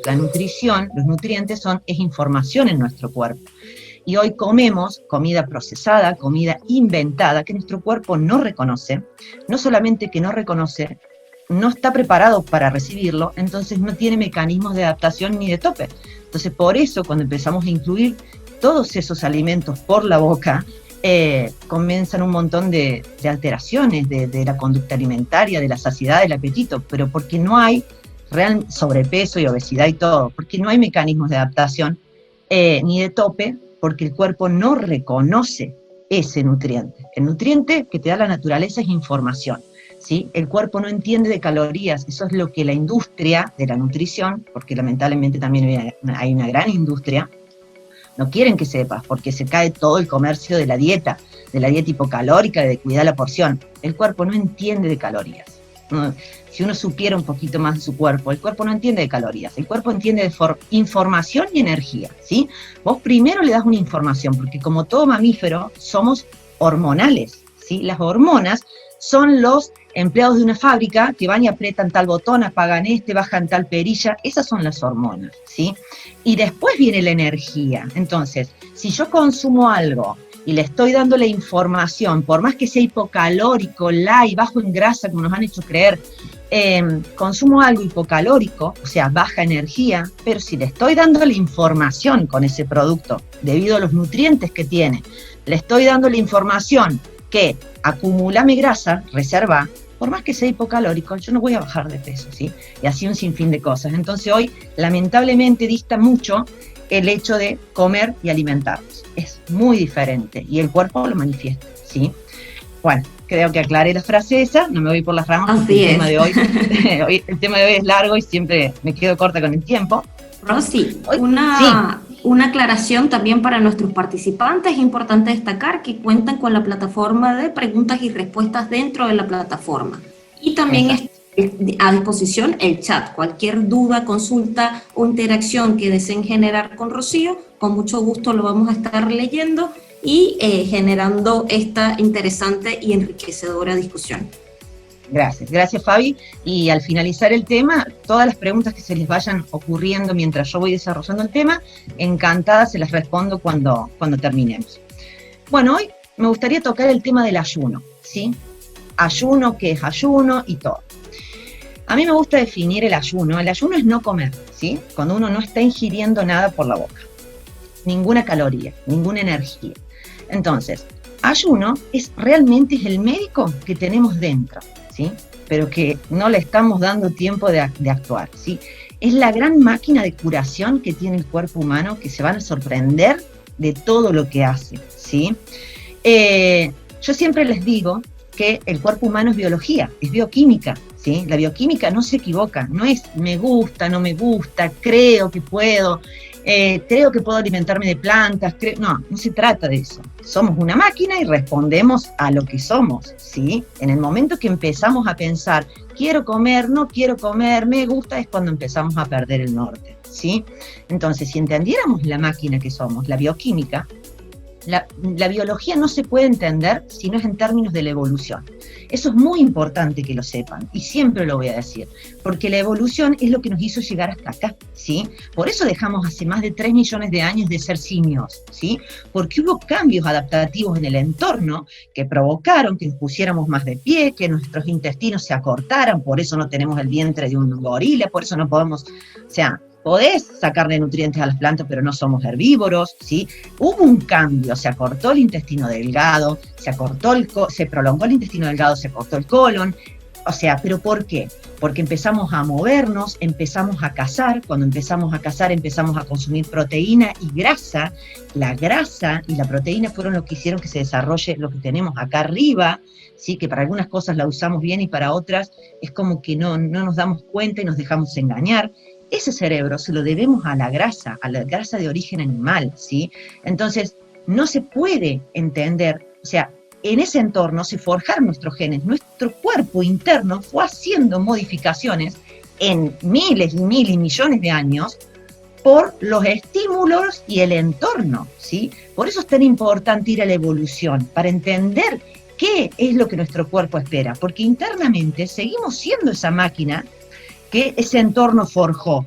la nutrición, los nutrientes es información en nuestro cuerpo. Y hoy comemos comida procesada, comida inventada, que nuestro cuerpo no reconoce. No solamente que no reconoce, no está preparado para recibirlo, entonces no tiene mecanismos de adaptación ni de tope. Entonces, por eso, cuando empezamos a incluir todos esos alimentos por la boca, comienzan un montón de alteraciones de la conducta alimentaria, de la saciedad, del apetito, pero porque no hay real sobrepeso y obesidad y todo, porque no hay mecanismos de adaptación ni de tope, porque el cuerpo no reconoce ese nutriente. El nutriente que te da la naturaleza es información, ¿sí? El cuerpo no entiende de calorías, eso es lo que la industria de la nutrición, porque lamentablemente también hay una gran industria, no quieren que sepas, porque se cae todo el comercio de la dieta hipocalórica, de cuidar la porción. El cuerpo no entiende de calorías. Si uno supiera un poquito más de su cuerpo, el cuerpo no entiende de calorías, el cuerpo entiende de información y energía, ¿sí? Vos primero le das una información, porque como todo mamífero, somos hormonales, ¿sí? Las hormonas son los empleados de una fábrica que van y aprietan tal botón, apagan bajan tal perilla, esas son las hormonas, ¿sí? Y después viene la energía. Entonces, si yo consumo algo y le estoy dando la información, por más que sea hipocalórico, light, bajo en grasa, como nos han hecho creer, consumo algo hipocalórico, o sea, baja energía, pero si le estoy dando la información con ese producto, debido a los nutrientes que tiene, le estoy dando la información que acumulame grasa, reserva, por más que sea hipocalórico, yo no voy a bajar de peso, ¿sí? Y así un sinfín de cosas. Entonces hoy, lamentablemente, dista mucho el hecho de comer y alimentarnos. Es muy diferente y el cuerpo lo manifiesta, ¿sí? Bueno, creo que aclaré la frase esa, no me voy por las ramas, porque el tema de hoy, el tema de hoy es largo y siempre me quedo corta con el tiempo. Rosy, una aclaración también para nuestros participantes. Es importante destacar que cuentan con la plataforma de preguntas y respuestas dentro de la plataforma. Y también está a disposición el chat. Cualquier duda, consulta o interacción que deseen generar con Rocío, con mucho gusto lo vamos a estar leyendo y generando esta interesante y enriquecedora discusión. Gracias Fabi, y al finalizar el tema, todas las preguntas que se les vayan ocurriendo mientras yo voy desarrollando el tema, encantada se las respondo cuando terminemos. Bueno, hoy me gustaría tocar el tema del ayuno, ¿sí? Ayuno, ¿qué es ayuno? Y todo. A mí me gusta definir el ayuno es no comer, ¿sí? Cuando uno no está ingiriendo nada por la boca, ninguna caloría, ninguna energía. Entonces, ayuno realmente es el médico que tenemos dentro, ¿sí? Pero que no le estamos dando tiempo de actuar, ¿sí? Es la gran máquina de curación que tiene el cuerpo humano, que se van a sorprender de todo lo que hace, ¿sí? Yo siempre les digo que el cuerpo humano es biología, es bioquímica, ¿sí? La bioquímica no se equivoca, no es me gusta, no me gusta, creo que puedo alimentarme de plantas, no se trata de eso. Somos una máquina y respondemos a lo que somos, ¿sí? En el momento que empezamos a pensar, quiero comer, no quiero comer, me gusta, es cuando empezamos a perder el norte, ¿sí? Entonces, si entendiéramos la máquina que somos, la bioquímica, la biología no se puede entender si no es en términos de la evolución. Eso es muy importante que lo sepan, y siempre lo voy a decir, porque la evolución es lo que nos hizo llegar hasta acá, ¿sí? Por eso dejamos hace más de 3 millones de años de ser simios, ¿sí? Porque hubo cambios adaptativos en el entorno que provocaron que nos pusiéramos más de pie, que nuestros intestinos se acortaran, por eso no tenemos el vientre de un gorila, por eso no podemos, o sea, podés sacarle nutrientes a las plantas, pero no somos herbívoros, ¿sí? Hubo un cambio, se acortó el intestino delgado, se prolongó el intestino delgado, se acortó el colon, o sea, ¿pero por qué? Porque empezamos a movernos, empezamos a cazar, cuando empezamos a cazar empezamos a consumir proteína y grasa, la grasa y la proteína fueron lo que hicieron que se desarrolle lo que tenemos acá arriba, ¿sí? Que para algunas cosas la usamos bien y para otras es como que no nos damos cuenta y nos dejamos engañar. Ese cerebro se lo debemos a la grasa de origen animal, ¿sí? Entonces, no se puede entender, o sea, en ese entorno se forjaron nuestros genes, nuestro cuerpo interno fue haciendo modificaciones en miles y millones de años por los estímulos y el entorno, ¿sí? Por eso es tan importante ir a la evolución, para entender qué es lo que nuestro cuerpo espera, porque internamente seguimos siendo esa máquina que ese entorno forjó.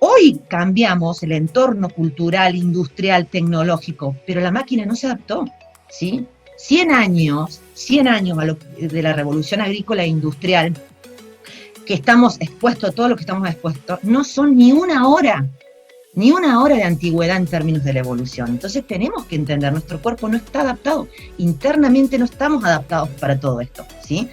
Hoy cambiamos el entorno cultural, industrial, tecnológico, pero la máquina no se adaptó, ¿sí? 100 años de la revolución agrícola e industrial, que estamos expuestos a todo lo que estamos expuestos, no son ni una hora de antigüedad en términos de la evolución. Entonces tenemos que entender, nuestro cuerpo no está adaptado, internamente no estamos adaptados para todo esto, ¿sí?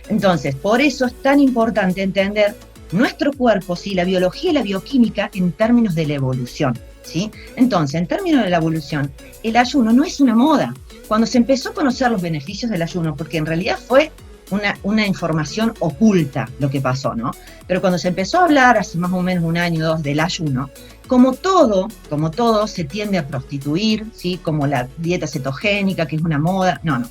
Entonces, por eso es tan importante entender nuestro cuerpo, ¿sí? La biología y la bioquímica en términos de la evolución, ¿sí? Entonces, en términos de la evolución, el ayuno no es una moda. Cuando se empezó a conocer los beneficios del ayuno, porque en realidad fue una información oculta lo que pasó, ¿no? Pero cuando se empezó a hablar hace más o menos 1 año o 2 del ayuno, como todo se tiende a prostituir, ¿sí? Como la dieta cetogénica, que es una moda. No.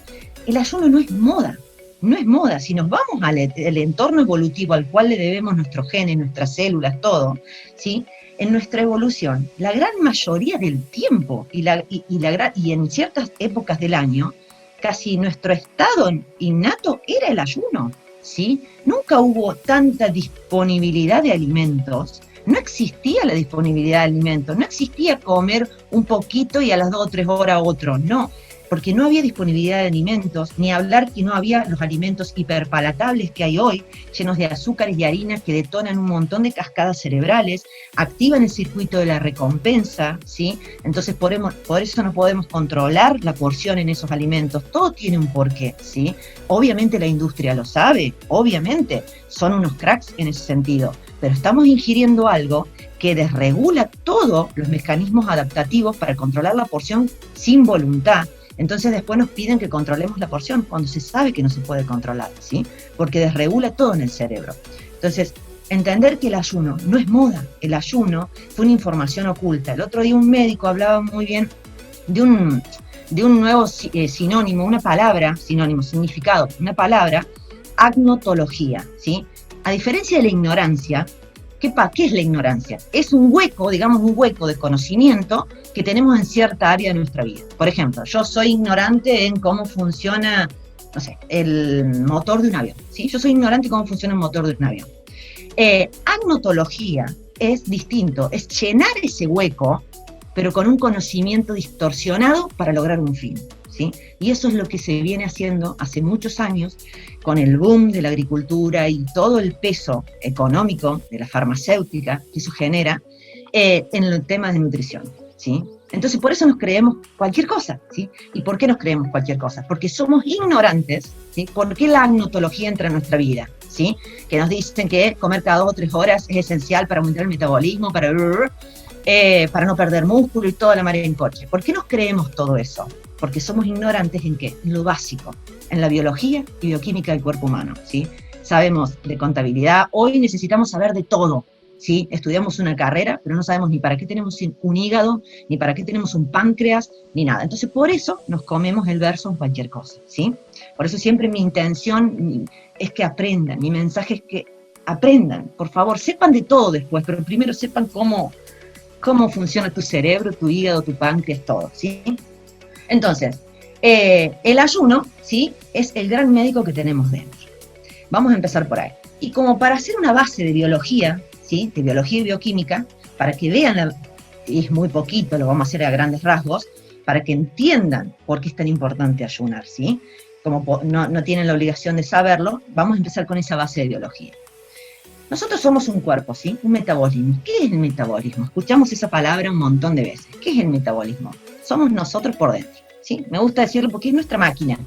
El ayuno no es moda. No es moda. Si nos vamos al entorno evolutivo al cual le debemos nuestros genes, nuestras células, todo, ¿sí? En nuestra evolución, la gran mayoría del tiempo y en ciertas épocas del año, casi nuestro estado innato era el ayuno, ¿sí? Nunca hubo tanta disponibilidad de alimentos, no existía la disponibilidad de alimentos, no existía comer un poquito y a las 2 o 3 horas otro, no, porque no había disponibilidad de alimentos, ni hablar que no había los alimentos hiperpalatables que hay hoy, llenos de azúcares y harinas que detonan un montón de cascadas cerebrales, activan el circuito de la recompensa, ¿sí? Entonces por eso no podemos controlar la porción en esos alimentos, todo tiene un porqué, ¿sí? Obviamente la industria lo sabe, obviamente, son unos cracks en ese sentido, pero estamos ingiriendo algo que desregula todos los mecanismos adaptativos para controlar la porción sin voluntad. Entonces después nos piden que controlemos la porción cuando se sabe que no se puede controlar, ¿sí? Porque desregula todo en el cerebro. Entonces, entender que el ayuno no es moda, el ayuno fue una información oculta. El otro día un médico hablaba muy bien de un nuevo sinónimo, una palabra, significado, una palabra, agnotología, ¿sí? A diferencia de la ignorancia, ¿qué es la ignorancia? Es un hueco, digamos un hueco de conocimiento que tenemos en cierta área de nuestra vida. Por ejemplo, yo soy ignorante en cómo funciona, no sé, el motor de un avión, ¿sí? Yo soy ignorante en cómo funciona el motor de un avión. Agnotología es distinto, es llenar ese hueco, pero con un conocimiento distorsionado para lograr un fin, ¿sí? Y eso es lo que se viene haciendo hace muchos años con el boom de la agricultura y todo el peso económico de la farmacéutica que eso genera en el tema de nutrición, ¿sí? Entonces por eso nos creemos cualquier cosa, ¿sí? ¿Y por qué nos creemos cualquier cosa? Porque somos ignorantes, ¿sí? ¿Por qué la agnotología entra en nuestra vida? ¿Sí? Que nos dicen que comer cada 2 o 3 horas es esencial para aumentar el metabolismo, para no perder músculo y toda la marea en coche. ¿Por qué nos creemos todo eso? Porque somos ignorantes ¿en qué? En lo básico, en la biología y bioquímica del cuerpo humano, ¿sí? Sabemos de contabilidad, hoy necesitamos saber de todo, ¿sí? Estudiamos una carrera, pero no sabemos ni para qué tenemos un hígado, ni para qué tenemos un páncreas, ni nada. Entonces, por eso nos comemos el verso en cualquier cosa, ¿sí? Por eso siempre mi intención es que aprendan, mi mensaje es que aprendan, por favor, sepan de todo después, pero primero sepan cómo funciona tu cerebro, tu hígado, tu páncreas, todo, ¿sí? Entonces, el ayuno, ¿sí? Es el gran médico que tenemos dentro. Vamos a empezar por ahí. Y como para hacer una base de biología, ¿sí? De biología y bioquímica, para que vean, es muy poquito, lo vamos a hacer a grandes rasgos, para que entiendan por qué es tan importante ayunar, ¿sí? Como no tienen la obligación de saberlo, vamos a empezar con esa base de biología. Nosotros somos un cuerpo, ¿sí? Un metabolismo. ¿Qué es el metabolismo? Escuchamos esa palabra un montón de veces. ¿Qué es el metabolismo? Somos nosotros por dentro, ¿sí? Me gusta decirlo porque es nuestra máquina.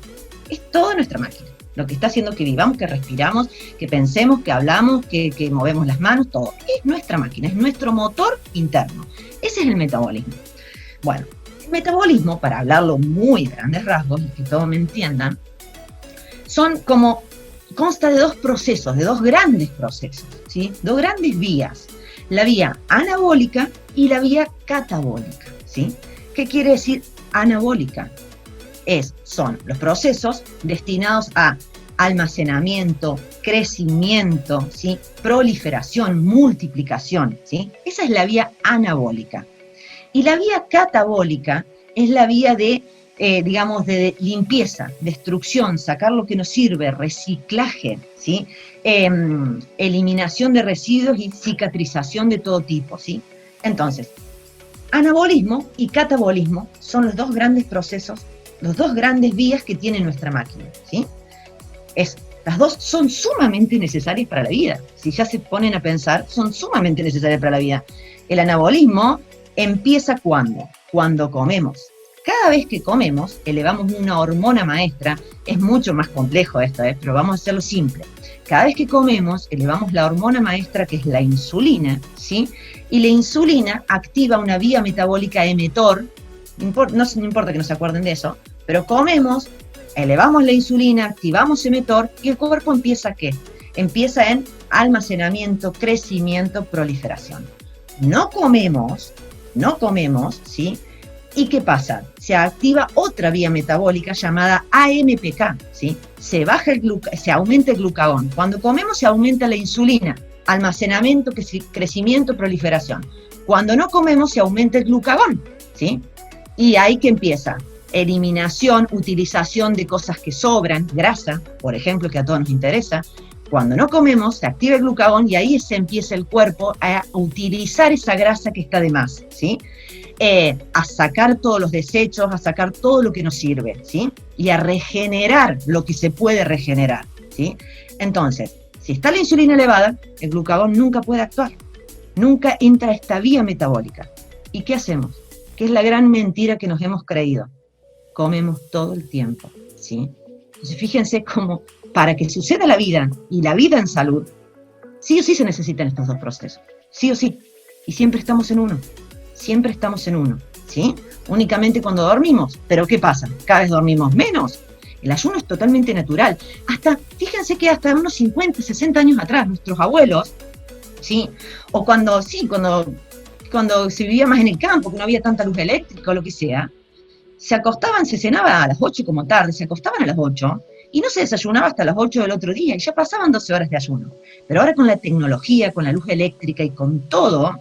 Es toda nuestra máquina. Lo que está haciendo que vivamos, que respiramos, que pensemos, que hablamos, que movemos las manos, todo. Es nuestra máquina, es nuestro motor interno. Ese es el metabolismo. Bueno, el metabolismo, para hablarlo muy a grandes rasgos y que todos me entiendan, consta de 2 procesos, de 2 grandes procesos, ¿sí? 2 grandes vías. La vía anabólica y la vía catabólica, ¿sí? ¿Qué quiere decir anabólica? Son los procesos destinados a almacenamiento, crecimiento, ¿sí? Proliferación, multiplicación, ¿sí? Esa es la vía anabólica. Y la vía catabólica es la vía de digamos, de limpieza, destrucción, sacar lo que nos sirve, reciclaje, ¿sí? Eliminación de residuos y cicatrización de todo tipo, ¿sí? Entonces, anabolismo y catabolismo son los dos grandes procesos, los dos grandes vías que tiene nuestra máquina, ¿sí? Las dos son sumamente necesarias para la vida. Si ya se ponen a pensar, son sumamente necesarias para la vida. El anabolismo empieza cuando comemos. Cada vez que comemos, elevamos una hormona maestra. Es mucho más complejo esto, pero vamos a hacerlo simple. Cada vez que comemos, elevamos la hormona maestra, que es la insulina, ¿sí? Y la insulina activa una vía metabólica mTOR. No importa que no se acuerden de eso, pero comemos, elevamos la insulina, activamos mTOR y el cuerpo empieza ¿qué? Empieza en almacenamiento, crecimiento, proliferación. No comemos, ¿sí? ¿Y qué pasa? Se activa otra vía metabólica llamada AMPK, ¿sí? Se aumenta el glucagón. Cuando comemos se aumenta la insulina, almacenamiento, crecimiento, proliferación. Cuando no comemos se aumenta el glucagón, ¿sí? Y ahí que empieza. Eliminación, utilización de cosas que sobran, grasa, por ejemplo, que a todos nos interesa. Cuando no comemos, se activa el glucagón y ahí se empieza el cuerpo a utilizar esa grasa que está de más, ¿sí? A sacar todos los desechos, a sacar todo lo que nos sirve, ¿sí? Y a regenerar lo que se puede regenerar, ¿sí? Entonces, si está la insulina elevada, el glucagón nunca puede actuar, nunca entra a esta vía metabólica. ¿Y qué hacemos? ¿Qué es la gran mentira que nos hemos creído? Comemos todo el tiempo, ¿sí? Entonces, fíjense cómo para que suceda la vida y la vida en salud, sí o sí se necesitan estos dos procesos, sí o sí, y siempre estamos en uno, ¿sí? Únicamente cuando dormimos, pero ¿qué pasa? Cada vez dormimos menos. El ayuno es totalmente natural. Fíjense que hasta unos 50, 60 años atrás, nuestros abuelos, ¿sí? O cuando se vivía más en el campo, que no había tanta luz eléctrica o lo que sea, se cenaba a las 8 como tarde, se acostaban a las 8 y no se desayunaba hasta las 8 del otro día y ya pasaban 12 horas de ayuno. Pero ahora con la tecnología, con la luz eléctrica y con todo,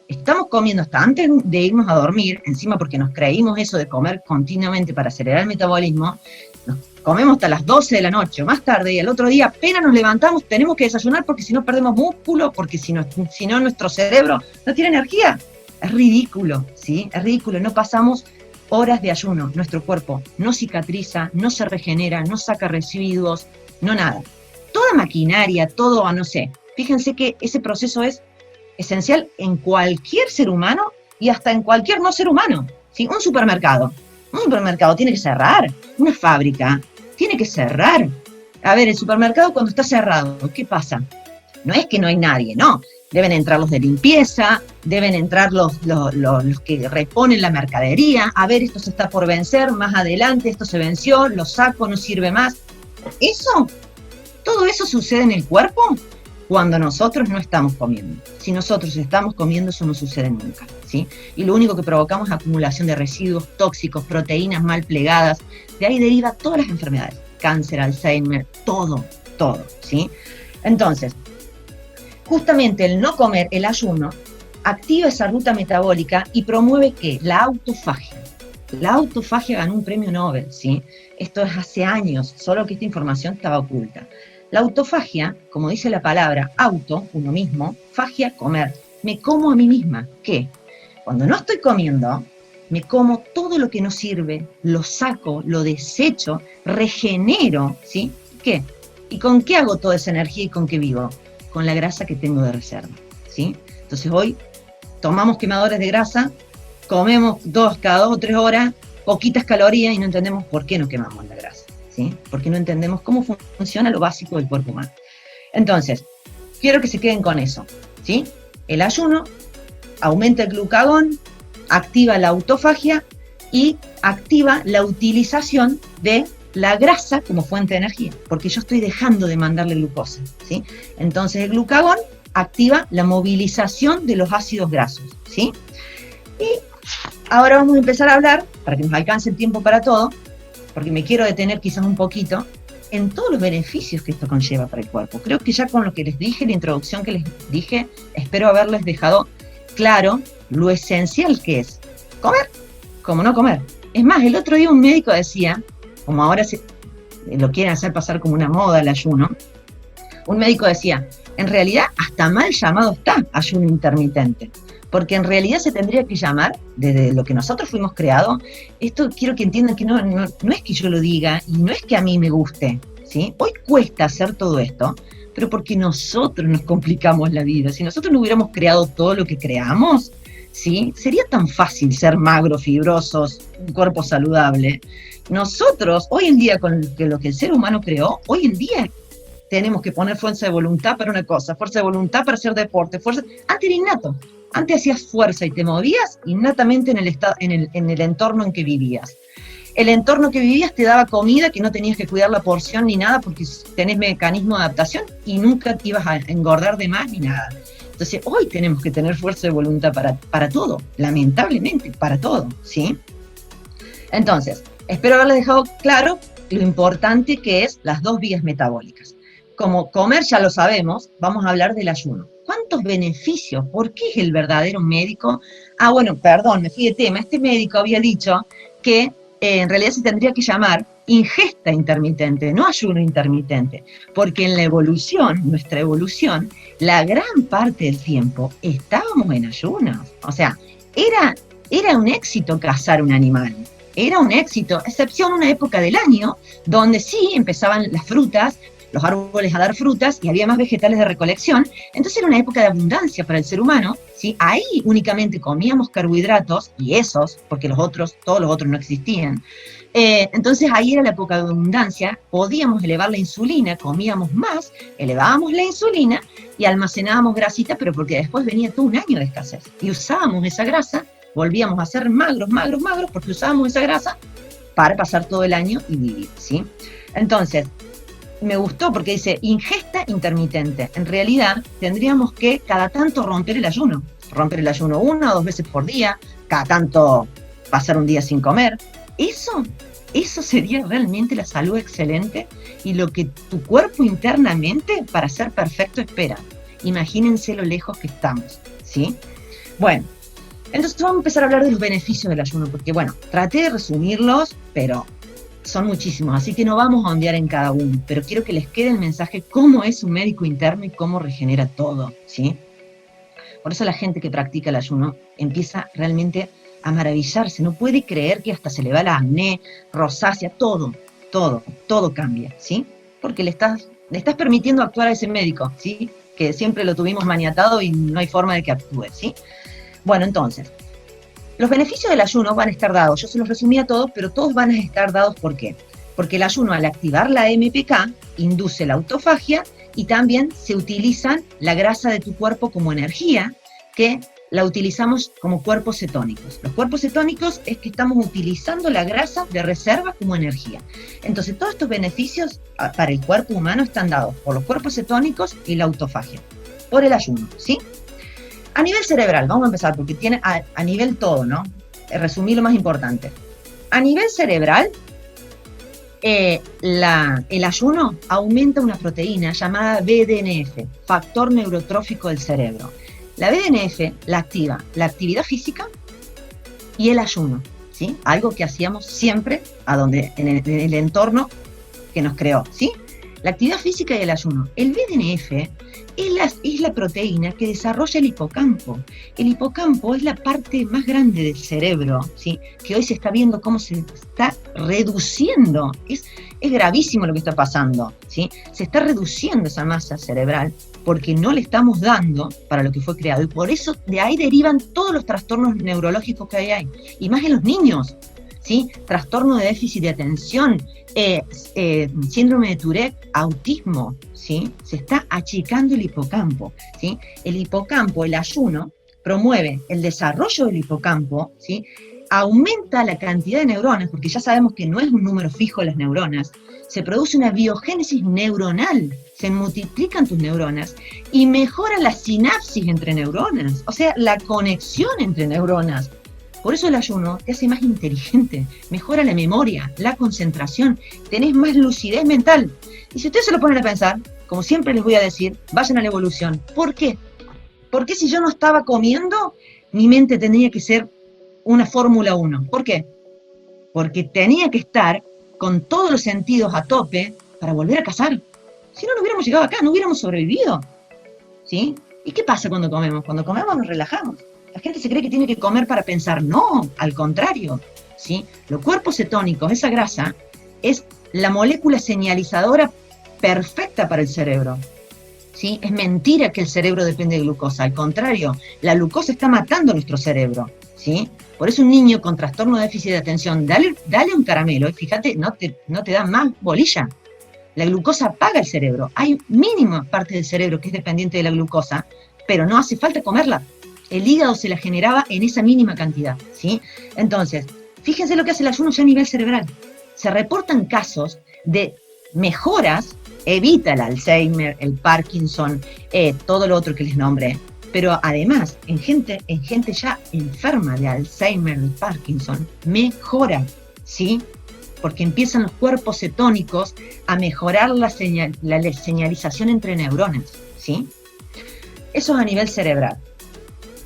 estamos comiendo hasta antes de irnos a dormir, encima porque nos creímos eso de comer continuamente para acelerar el metabolismo, nos comemos hasta las 12 de la noche o más tarde y al otro día apenas nos levantamos tenemos que desayunar porque si no perdemos músculo, porque si no nuestro cerebro no tiene energía. Es ridículo, ¿sí? Es ridículo, no pasamos horas de ayuno, nuestro cuerpo no cicatriza, no se regenera, no saca residuos, no nada. Toda maquinaria, todo, no sé, fíjense que ese proceso es esencial en cualquier ser humano y hasta en cualquier no ser humano, ¿sí? Un supermercado tiene que cerrar, una fábrica tiene que cerrar. A ver, el supermercado cuando está cerrado, ¿qué pasa? No es que no hay nadie, no. Deben entrar los de limpieza, deben entrar los que reponen la mercadería. A ver, esto se está por vencer, más adelante esto se venció, lo saco, no sirve más. Todo eso sucede en el cuerpo cuando nosotros no estamos comiendo. Si nosotros estamos comiendo, eso no sucede nunca, ¿sí? Y lo único que provocamos es acumulación de residuos tóxicos, proteínas mal plegadas. De ahí deriva todas las enfermedades, cáncer, Alzheimer, todo, ¿sí? Entonces, justamente el no comer, el ayuno, activa esa ruta metabólica y promueve ¿qué? La autofagia. La autofagia ganó un premio Nobel, ¿sí? Esto es hace años, solo que esta información estaba oculta. La autofagia, como dice la palabra, auto, uno mismo, fagia, comer. Me como a mí misma. ¿Qué? Cuando no estoy comiendo, me como todo lo que no sirve, lo saco, lo desecho, regenero, ¿sí? ¿Qué? ¿Y con qué hago toda esa energía y con qué vivo? Con la grasa que tengo de reserva, ¿sí? Entonces hoy tomamos quemadores de grasa, comemos cada 2 o 3 horas, poquitas calorías y no entendemos por qué no quemamos la grasa, ¿sí? Porque no entendemos cómo funciona lo básico del cuerpo humano. Entonces, quiero que se queden con eso, ¿sí? El ayuno aumenta el glucagón, activa la autofagia y activa la utilización de la grasa como fuente de energía, porque yo estoy dejando de mandarle glucosa, ¿sí? Entonces el glucagón activa la movilización de los ácidos grasos, ¿sí? Y ahora vamos a empezar a hablar, para que nos alcance el tiempo para todo, porque me quiero detener quizás un poquito, en todos los beneficios que esto conlleva para el cuerpo. Creo que ya con lo que les dije, la introducción que les dije, espero haberles dejado claro lo esencial que es comer, como no comer, Es más, el otro día un médico decía, como ahora lo quieren hacer pasar como una moda el ayuno, un médico decía, en realidad hasta mal llamado está ayuno intermitente, porque en realidad se tendría que llamar, desde lo que nosotros fuimos creados, esto quiero que entiendan que no es que yo lo diga, y no es que a mí me guste, ¿sí? Hoy cuesta hacer todo esto, pero porque nosotros nos complicamos la vida. Si nosotros no hubiéramos creado todo lo que creamos, ¿sí? Sería tan fácil ser magros, fibrosos, un cuerpo saludable. Nosotros, hoy en día, con lo que el ser humano creó, hoy en día tenemos que poner fuerza de voluntad para una cosa, fuerza de voluntad para hacer deporte, antes era innato. Antes hacías fuerza y te movías innatamente en el entorno en que vivías. El entorno que vivías te daba comida, que no tenías que cuidar la porción ni nada, porque tenés mecanismo de adaptación y nunca te ibas a engordar de más ni nada. Entonces, hoy tenemos que tener fuerza de voluntad para todo, lamentablemente, para todo, ¿sí? Entonces, espero haberles dejado claro lo importante que es las 2 vías metabólicas. Como comer ya lo sabemos, vamos a hablar del ayuno. ¿Cuántos beneficios? ¿Por qué es el verdadero médico? Bueno, perdón, me fui de tema. Este médico había dicho que en realidad se tendría que llamar ingesta intermitente, no ayuno intermitente, porque en la evolución, nuestra evolución, la gran parte del tiempo estábamos en ayunos. O sea, era un éxito cazar un animal, era un éxito, excepción una época del año donde sí empezaban las frutas, los árboles a dar frutas y había más vegetales de recolección, entonces era una época de abundancia para el ser humano, ¿sí? Ahí únicamente comíamos carbohidratos, y porque todos los otros no existían. Entonces ahí era la época de abundancia, podíamos elevar la insulina, comíamos más, elevábamos la insulina y almacenábamos grasita, pero porque después venía todo un año de escasez, y usábamos esa grasa, volvíamos a ser magros, porque usábamos esa grasa para pasar todo el año y vivir, ¿sí? Entonces, me gustó porque dice ingesta intermitente. En realidad tendríamos que cada tanto romper el ayuno 1 o 2 veces por día, cada tanto pasar un día sin comer. Eso sería realmente la salud excelente y lo que tu cuerpo internamente para ser perfecto espera. Imagínense lo lejos que estamos, ¿sí? Bueno, entonces vamos a empezar a hablar de los beneficios del ayuno, porque bueno, traté de resumirlos, pero son muchísimos, así que no vamos a ondear en cada uno, pero quiero que les quede el mensaje cómo es un médico interno y cómo regenera todo, ¿sí? Por eso la gente que practica el ayuno empieza realmente a maravillarse, no puede creer que hasta se le va la acné, rosácea, todo cambia, ¿sí? Porque le estás permitiendo actuar a ese médico, ¿sí? Que siempre lo tuvimos maniatado y no hay forma de que actúe, ¿sí? Bueno, entonces, los beneficios del ayuno van a estar dados, yo se los resumí a todos, pero todos van a estar dados, ¿por qué? Porque el ayuno, al activar la AMPK, induce la autofagia y también se utilizan la grasa de tu cuerpo como energía, que la utilizamos como cuerpos cetónicos. Los cuerpos cetónicos es que estamos utilizando la grasa de reserva como energía. Entonces, todos estos beneficios para el cuerpo humano están dados por los cuerpos cetónicos y la autofagia, por el ayuno, ¿sí? A nivel cerebral, vamos a empezar, porque tiene a nivel todo, ¿no? Resumir lo más importante. A nivel cerebral, el ayuno aumenta una proteína llamada BDNF, factor neurotrófico del cerebro. La BDNF la activa la actividad física y el ayuno, ¿sí? Algo que hacíamos siempre en el entorno que nos creó, ¿sí? La actividad física y el ayuno. El BDNF es la proteína que desarrolla el hipocampo. El hipocampo es la parte más grande del cerebro, ¿sí? Que hoy se está viendo cómo se está reduciendo. Es gravísimo lo que está pasando, ¿sí? Se está reduciendo esa masa cerebral porque no le estamos dando para lo que fue creado. Y por eso de ahí derivan todos los trastornos neurológicos que hay. Y más en los niños, ¿sí? Trastorno de déficit de atención, síndrome de Tourette, autismo, ¿sí? Se está achicando el hipocampo, ¿sí? El hipocampo, el ayuno, promueve el desarrollo del hipocampo, ¿sí? Aumenta la cantidad de neuronas, porque ya sabemos que no es un número fijo las neuronas, se produce una biogénesis neuronal, se multiplican tus neuronas y mejora la sinapsis entre neuronas, o sea, la conexión entre neuronas. Por eso el ayuno te hace más inteligente, mejora la memoria, la concentración, tenés más lucidez mental. Y si ustedes se lo ponen a pensar, como siempre les voy a decir, vayan a la evolución. ¿Por qué? Porque si yo no estaba comiendo, mi mente tendría que ser una Fórmula 1. ¿Por qué? porque tenía que estar con todos los sentidos a tope para volver a cazar. Si no, no hubiéramos llegado acá, no hubiéramos sobrevivido, ¿sí? ¿Y qué pasa cuando comemos? Cuando comemos nos relajamos. La gente se cree que tiene que comer para pensar. No, al contrario, ¿sí? Los cuerpos cetónicos, esa grasa, es la molécula señalizadora perfecta para el cerebro, ¿sí? Es mentira que el cerebro depende de glucosa, al contrario, la glucosa está matando nuestro cerebro, ¿sí? Por eso un niño con trastorno de déficit de atención, dale un caramelo y fíjate, no te da más bolilla. La glucosa apaga el cerebro. Hay mínima parte del cerebro que es dependiente de la glucosa, pero no hace falta comerla. El hígado se la generaba en esa mínima cantidad, ¿sí? Entonces, fíjense lo que hace el ayuno ya a nivel cerebral. Se reportan casos de mejoras, evita el Alzheimer, el Parkinson, todo lo otro que les nombré, pero además, en gente ya enferma de Alzheimer y Parkinson, mejora, ¿sí? Porque empiezan los cuerpos cetónicos a mejorar la señalización entre neuronas, ¿sí? Eso es a nivel cerebral.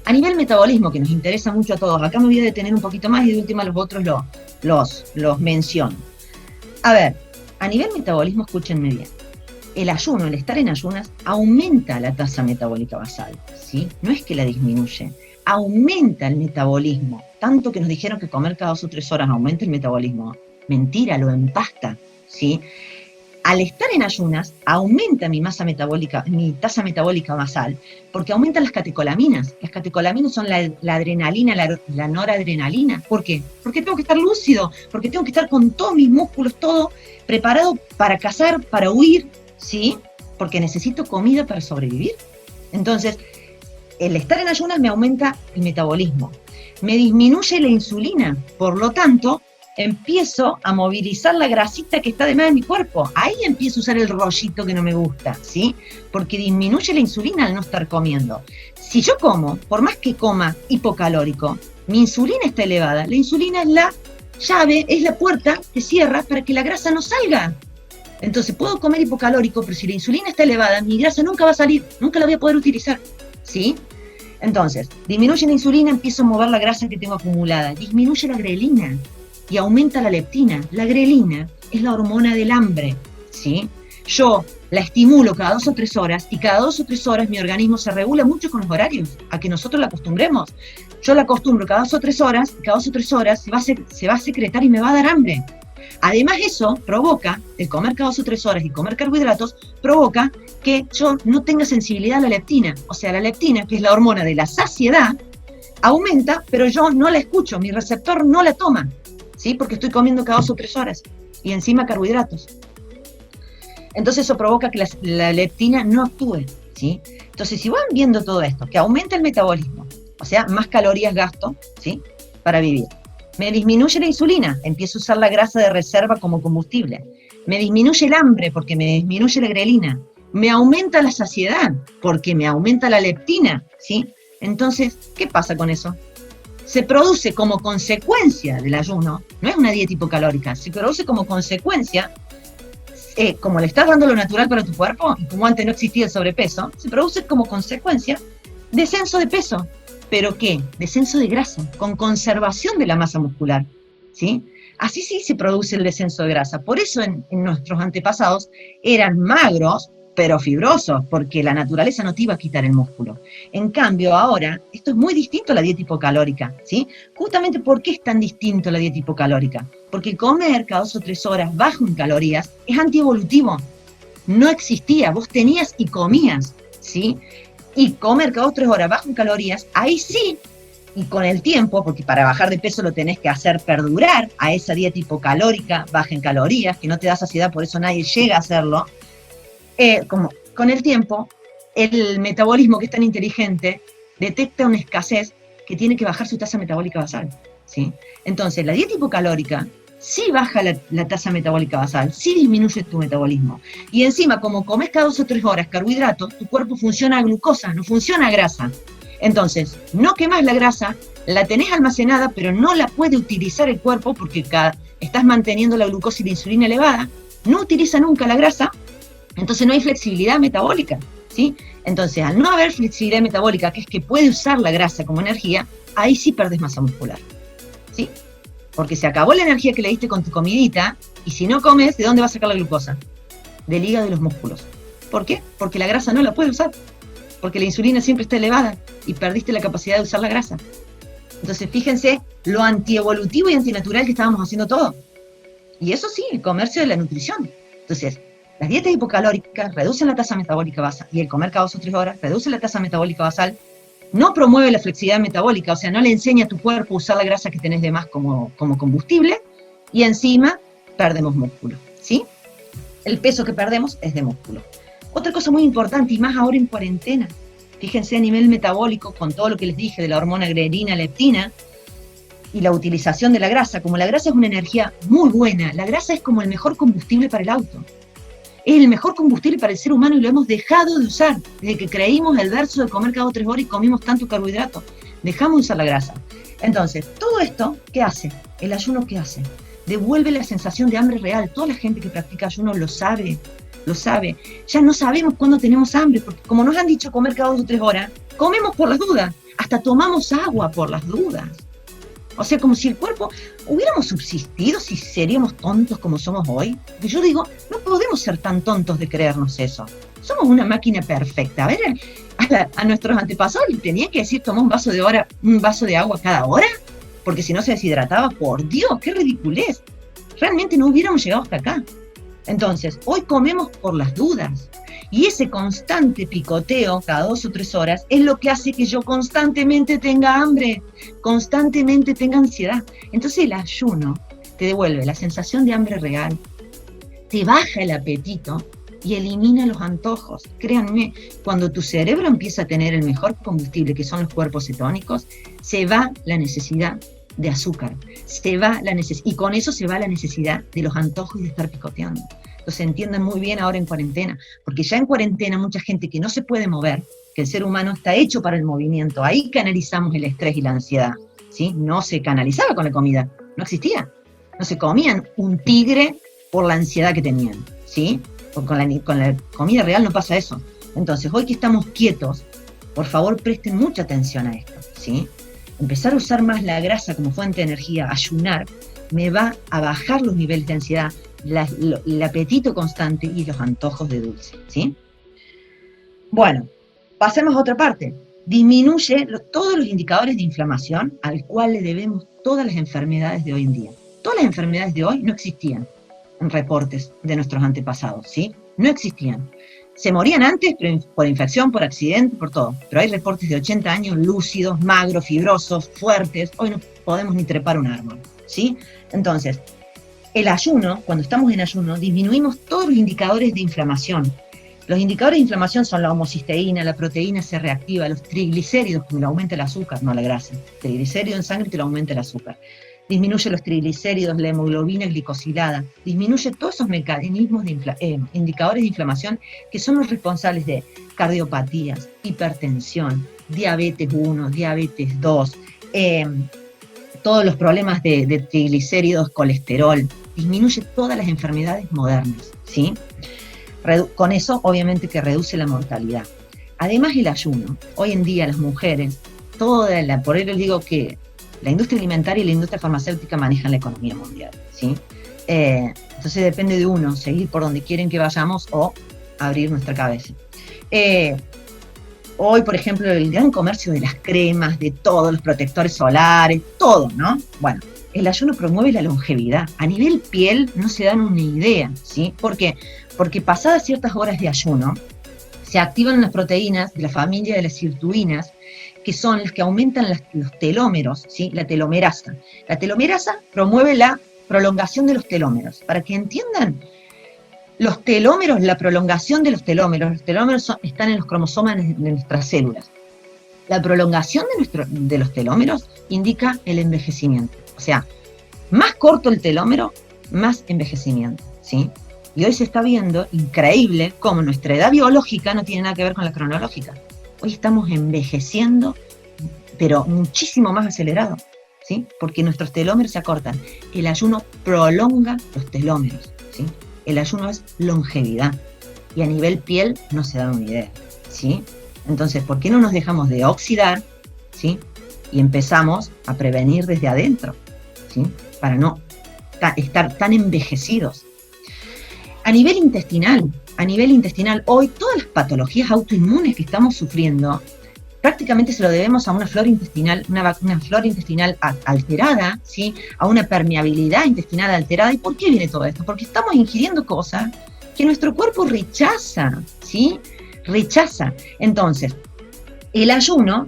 A nivel metabolismo, que nos interesa mucho a todos, acá me voy a detener un poquito más y de última los otros los menciono. A ver, a nivel metabolismo, escúchenme bien. El ayuno, el estar en ayunas, aumenta la tasa metabólica basal, ¿sí? No es que la disminuye, aumenta el metabolismo. Tanto que nos dijeron que comer cada 2 o 3 horas aumenta el metabolismo. Mentira, lo empasta, ¿sí? Al estar en ayunas, aumenta mi masa metabólica, mi tasa metabólica basal, porque aumentan las catecolaminas. Las catecolaminas son la adrenalina, la noradrenalina. ¿Por qué? Porque tengo que estar lúcido, porque tengo que estar con todos mis músculos, todo preparado para cazar, para huir, ¿sí? Porque necesito comida para sobrevivir. Entonces, el estar en ayunas me aumenta el metabolismo, me disminuye la insulina, por lo tanto, empiezo a movilizar la grasita que está de más en mi cuerpo. Ahí empiezo a usar el rollito que no me gusta, ¿sí? Porque disminuye la insulina al no estar comiendo. Si yo como, por más que coma hipocalórico, mi insulina está elevada. La insulina es la llave, es la puerta que cierra para que la grasa no salga. Entonces puedo comer hipocalórico, pero si la insulina está elevada, mi grasa nunca va a salir, nunca la voy a poder utilizar, ¿sí? Entonces, disminuye la insulina, empiezo a mover la grasa que tengo acumulada. Disminuye la grelina y aumenta la leptina. La grelina es la hormona del hambre, ¿sí? Yo la estimulo cada 2 o 3 horas y cada 2 o 3 horas mi organismo se regula mucho con los horarios, a que nosotros la acostumbremos. Yo la acostumbro cada 2 o 3 horas, y cada 2 o 3 horas se va a secretar y me va a dar hambre. Además eso provoca, el comer cada 2 o 3 horas y comer carbohidratos, provoca que yo no tenga sensibilidad a la leptina. O sea, la leptina, que es la hormona de la saciedad, aumenta, pero yo no la escucho, mi receptor no la toma, ¿sí? Porque estoy comiendo cada 2 o 3 horas y encima carbohidratos. Entonces eso provoca que la leptina no actúe, ¿sí? Entonces si van viendo todo esto, que aumenta el metabolismo, o sea, más calorías gasto, ¿sí? Para vivir. Me disminuye la insulina, empiezo a usar la grasa de reserva como combustible. Me disminuye el hambre porque me disminuye la grelina. Me aumenta la saciedad porque me aumenta la leptina, ¿sí? Entonces, ¿qué pasa con eso? Se produce como consecuencia del ayuno, no es una dieta hipocalórica, se produce como consecuencia, como le estás dando lo natural para tu cuerpo, y como antes no existía el sobrepeso, se produce como consecuencia descenso de peso. ¿Pero qué? Descenso de grasa, con conservación de la masa muscular, ¿sí? Así sí se produce el descenso de grasa. Por eso en nuestros antepasados eran magros, pero fibrosos, porque la naturaleza no te iba a quitar el músculo. En cambio, ahora, esto es muy distinto a la dieta hipocalórica, ¿sí? Justamente, ¿por qué es tan distinto a la dieta hipocalórica? Porque comer cada 2 o 3 horas bajo en calorías es antievolutivo. No existía, vos tenías y comías, ¿sí? Y comer cada 2 o 3 horas bajo en calorías, ahí sí, y con el tiempo, porque para bajar de peso lo tenés que hacer perdurar a esa dieta hipocalórica, baja en calorías, que no te da saciedad, por eso nadie llega a hacerlo. Como con el tiempo, el metabolismo, que es tan inteligente, detecta una escasez que tiene que bajar su tasa metabólica basal, ¿sí? Entonces, la dieta hipocalórica sí baja la tasa metabólica basal, sí disminuye tu metabolismo. Y encima, como comes cada 2 o 3 horas carbohidratos, tu cuerpo funciona a glucosa, no funciona a grasa. Entonces, no quemas la grasa, la tenés almacenada, pero no la puede utilizar el cuerpo porque estás manteniendo la glucosa y la insulina elevada, no utiliza nunca la grasa, entonces no hay flexibilidad metabólica, ¿sí? Entonces, al no haber flexibilidad metabólica, que es que puede usar la grasa como energía, ahí sí perdés masa muscular, ¿sí? porque se acabó la energía que le diste con tu comidita, y si no comes, ¿de dónde vas a sacar la glucosa? Del hígado y los músculos. ¿Por qué? Porque la grasa no la puedes usar, porque la insulina siempre está elevada, y perdiste la capacidad de usar la grasa. Entonces, fíjense lo antievolutivo y antinatural que estábamos haciendo todo. Y eso sí, el comercio de la nutrición. Entonces, las dietas hipocalóricas reducen la tasa metabólica basal, y el comer cada 2 o 3 horas reduce la tasa metabólica basal, no promueve la flexibilidad metabólica, o sea, no le enseña a tu cuerpo a usar la grasa que tenés de más como combustible, y encima perdemos músculo, ¿sí? El peso que perdemos es de músculo. Otra cosa muy importante, y más ahora en cuarentena, fíjense a nivel metabólico, con todo lo que les dije de la hormona grelina, leptina, y la utilización de la grasa. Como la grasa es una energía muy buena, la grasa es como el mejor combustible para el auto. Es el mejor combustible para el ser humano y lo hemos dejado de usar. Desde que creímos el verso de comer cada 3 horas y comimos tanto carbohidrato, dejamos de usar la grasa. Entonces, todo esto, ¿qué hace? El ayuno, ¿qué hace? Devuelve la sensación de hambre real. Toda la gente que practica ayuno lo sabe. Ya no sabemos cuándo tenemos hambre, porque como nos han dicho comer cada 2 o 3 horas, comemos por las dudas, hasta tomamos agua por las dudas. O sea, como si el cuerpo hubiéramos subsistido si seríamos tontos como somos hoy. Porque yo digo, no podemos ser tan tontos de creernos eso. Somos una máquina perfecta. A ver, a nuestros antepasados les tenían que decir, toma un vaso de agua cada hora, porque si no se deshidrataba. Por Dios, qué ridiculez. Realmente no hubiéramos llegado hasta acá. Entonces, hoy comemos por las dudas. Y ese constante picoteo cada 2 o 3 horas es lo que hace que yo constantemente tenga hambre, constantemente tenga ansiedad. Entonces el ayuno te devuelve la sensación de hambre real, te baja el apetito y elimina los antojos. Créanme, cuando tu cerebro empieza a tener el mejor combustible, que son los cuerpos cetónicos, se va la necesidad de azúcar, y con eso se va la necesidad de los antojos y de estar picoteando. Se entienden muy bien ahora en cuarentena, porque ya en cuarentena mucha gente que no se puede mover, que el ser humano está hecho para el movimiento, ahí canalizamos el estrés y la ansiedad, ¿sí? No se canalizaba con la comida, no existía, no se comían un tigre por la ansiedad que tenían, ¿sí? Con la comida real no pasa eso. Entonces, hoy que estamos quietos, por favor presten mucha atención a esto, ¿sí? Empezar a usar más la grasa como fuente de energía, ayunar, me va a bajar los niveles de ansiedad, el apetito constante y los antojos de dulce, ¿sí? Bueno, pasemos a otra parte. Disminuye todos los indicadores de inflamación al cual le debemos todas las enfermedades de hoy en día. Todas las enfermedades de hoy no existían en reportes de nuestros antepasados, ¿sí? No existían. Se morían antes por infección, por accidente, por todo. Pero hay reportes de 80 años lúcidos, magros, fibrosos, fuertes. Hoy no podemos ni trepar un árbol, ¿sí? Entonces, el ayuno, cuando estamos en ayuno, disminuimos todos los indicadores de inflamación. Los indicadores de inflamación son la homocisteína, la proteína se reactiva, los triglicéridos, que me lo aumenta el azúcar, no la grasa. Triglicérido en sangre te lo aumenta el azúcar. Disminuye los triglicéridos, la hemoglobina glicosilada, disminuye todos esos mecanismos de indicadores de inflamación que son los responsables de cardiopatías, hipertensión, diabetes 1, diabetes 2, todos los problemas de triglicéridos, colesterol, disminuye todas las enfermedades modernas, ¿sí? Con eso, obviamente, que reduce la mortalidad. Además, el ayuno, hoy en día las mujeres, por ello les digo que la industria alimentaria y la industria farmacéutica manejan la economía mundial, ¿sí? Entonces depende de uno, seguir por donde quieren que vayamos o abrir nuestra cabeza. Hoy, por ejemplo, el gran comercio de las cremas, de todos los protectores solares, todo, ¿no? Bueno, el ayuno promueve la longevidad. A nivel piel no se dan una idea, ¿sí? ¿Por qué? Porque pasadas ciertas horas de ayuno, se activan las proteínas de la familia de las sirtuinas, que son las que aumentan los telómeros, ¿sí? La telomerasa. La telomerasa promueve la prolongación de los telómeros. Para que entiendan, los telómeros, la prolongación de los telómeros están en los cromosomas de nuestras células. La prolongación de los telómeros indica el envejecimiento. O sea, más corto el telómero, más envejecimiento, ¿sí? Y hoy se está viendo, increíble, cómo nuestra edad biológica no tiene nada que ver con la cronológica. Hoy estamos envejeciendo, pero muchísimo más acelerado, ¿sí? Porque nuestros telómeros se acortan. El ayuno prolonga los telómeros, ¿sí? El ayuno es longevidad. Y a nivel piel no se dan una idea, ¿sí? Entonces, ¿por qué no nos dejamos de oxidar, ¿sí? Y empezamos a prevenir desde adentro, ¿sí? para no estar tan envejecidos. A nivel intestinal, hoy todas las patologías autoinmunes que estamos sufriendo, prácticamente se lo debemos a una flora intestinal, una flora intestinal alterada, ¿sí? A una permeabilidad intestinal alterada. ¿Y por qué viene todo esto? Porque estamos ingiriendo cosas que nuestro cuerpo rechaza, ¿sí? Rechaza. Entonces, el ayuno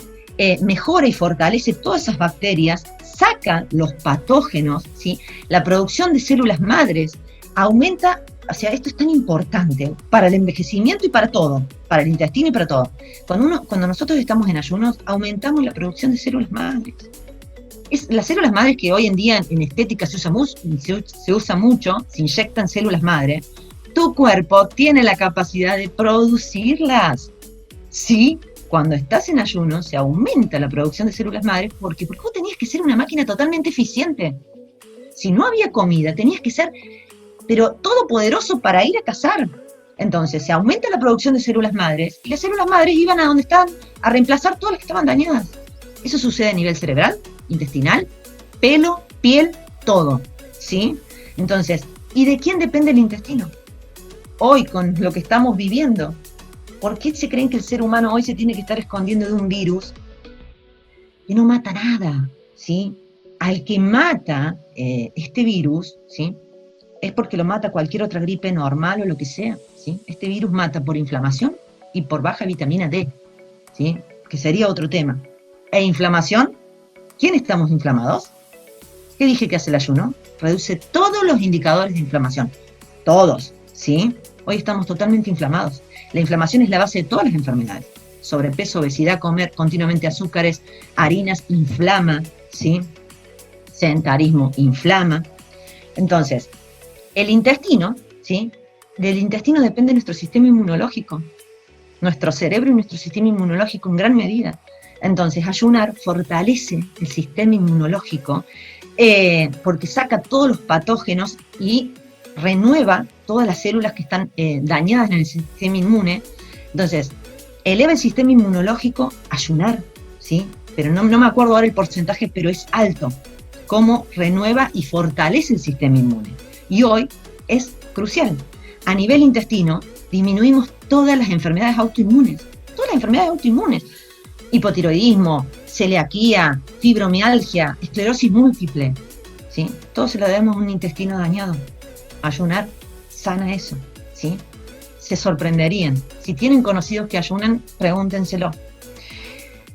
mejora y fortalece todas esas bacterias, saca los patógenos, ¿sí? La producción de células madres aumenta. O sea, esto es tan importante para el envejecimiento y para todo, para el intestino y para todo. Cuando nosotros estamos en ayunos, aumentamos la producción de células madres. Las células madres que hoy en día en estética se usa mucho, se inyectan células madre. Tu cuerpo tiene la capacidad de producirlas. Sí, cuando estás en ayuno se aumenta la producción de células madres porque vos tenías que ser una máquina totalmente eficiente. Si no había comida, tenías que ser pero todopoderoso para ir a cazar. Entonces se aumenta la producción de células madres y las células madres iban a donde están a reemplazar todas las que estaban dañadas. Eso sucede a nivel cerebral, intestinal, pelo, piel, todo, ¿sí? Entonces, ¿y de quién depende el intestino? Hoy, con lo que estamos viviendo, ¿por qué se creen que el ser humano hoy se tiene que estar escondiendo de un virus que no mata nada, ¿sí? Al que mata este virus, ¿sí? Es porque lo mata cualquier otra gripe normal o lo que sea, ¿sí? Este virus mata por inflamación y por baja vitamina D, ¿sí? Que sería otro tema. E inflamación, ¿quién estamos inflamados? ¿Qué dije que hace el ayuno? Reduce todos los indicadores de inflamación, todos, ¿sí? Hoy estamos totalmente inflamados. La inflamación es la base de todas las enfermedades. Sobrepeso, obesidad, comer continuamente azúcares, harinas, inflama, ¿sí? Sedentarismo, inflama. Entonces, el intestino, ¿sí? Del intestino depende nuestro sistema inmunológico, nuestro cerebro y nuestro sistema inmunológico en gran medida. Entonces, ayunar fortalece el sistema inmunológico porque saca todos los patógenos y renueva todas las células que están dañadas en el sistema inmune. Entonces, eleva el sistema inmunológico ayunar, ¿sí? Pero no me acuerdo ahora el porcentaje, pero es alto. Cómo renueva y fortalece el sistema inmune. Y hoy es crucial. A nivel intestino, disminuimos todas las enfermedades autoinmunes. Todas las enfermedades autoinmunes. Hipotiroidismo, celiaquía, fibromialgia, esclerosis múltiple. ¿Sí? Todo se lo debemos a un intestino dañado. Ayunar sana eso. ¿Sí? Se sorprenderían. Si tienen conocidos que ayunan, pregúntenselo.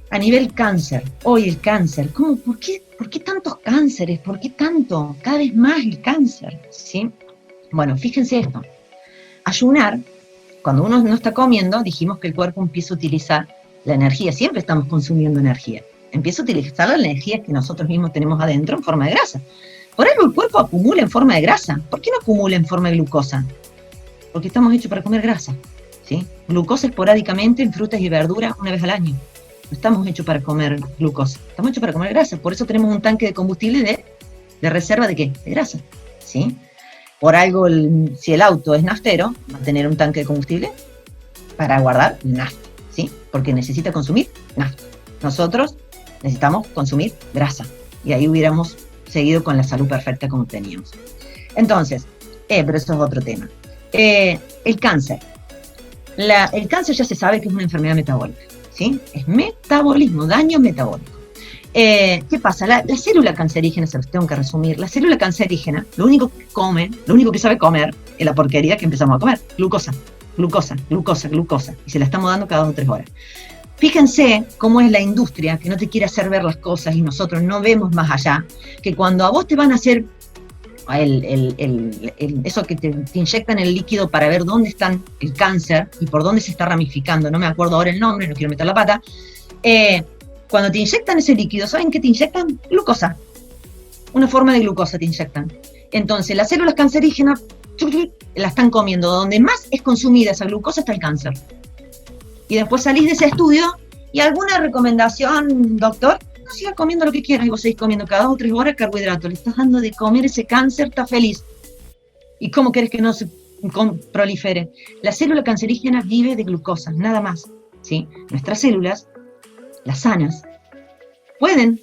A nivel cáncer, hoy el cáncer, ¿por qué tantos cánceres? ¿Por qué tanto? Cada vez más el cáncer, ¿sí? Bueno, fíjense esto. Ayunar, cuando uno no está comiendo, dijimos que el cuerpo empieza a utilizar la energía. Siempre estamos consumiendo energía. Empieza a utilizar la energía que nosotros mismos tenemos adentro en forma de grasa. Por algo el cuerpo acumula en forma de grasa. ¿Por qué no acumula en forma de glucosa? Porque estamos hechos para comer grasa, ¿sí? Glucosa esporádicamente en frutas y verduras una vez al año. No estamos hechos para comer glucosa, estamos hechos para comer grasa. Por eso tenemos un tanque de combustible de reserva de ¿qué? De grasa, ¿sí? Por algo, si el auto es naftero, va a tener un tanque de combustible para guardar nafta, ¿sí? Porque necesita consumir nafta. Nosotros necesitamos consumir grasa. Y ahí hubiéramos seguido con la salud perfecta como teníamos. Entonces, pero eso es otro tema. El cáncer. El cáncer ya se sabe que es una enfermedad metabólica. ¿Sí? Es metabolismo, daño metabólico. ¿Qué pasa? La célula cancerígena, se los tengo que resumir, la célula cancerígena, lo único que come, lo único que sabe comer, es la porquería que empezamos a comer, glucosa, glucosa, glucosa, glucosa, y se la estamos dando cada 2 o 3 horas. Fíjense cómo es la industria que no te quiere hacer ver las cosas y nosotros no vemos más allá, que cuando a vos te van a hacer eso que te inyectan el líquido para ver dónde está el cáncer y por dónde se está ramificando, no me acuerdo ahora el nombre, no quiero meter la pata, cuando te inyectan ese líquido, ¿saben qué te inyectan? Glucosa, una forma de glucosa te inyectan. Entonces las células cancerígenas la están comiendo, donde más es consumida esa glucosa está el cáncer. Y después salís de ese estudio y alguna recomendación, doctor, no sigas comiendo lo que quieras, y vos seguís comiendo cada 2 o 3 horas carbohidratos, le estás dando de comer ese cáncer, está feliz. ¿Y cómo querés que no se prolifere? La célula cancerígena vive de glucosa, nada más, ¿sí? Nuestras células, las sanas, pueden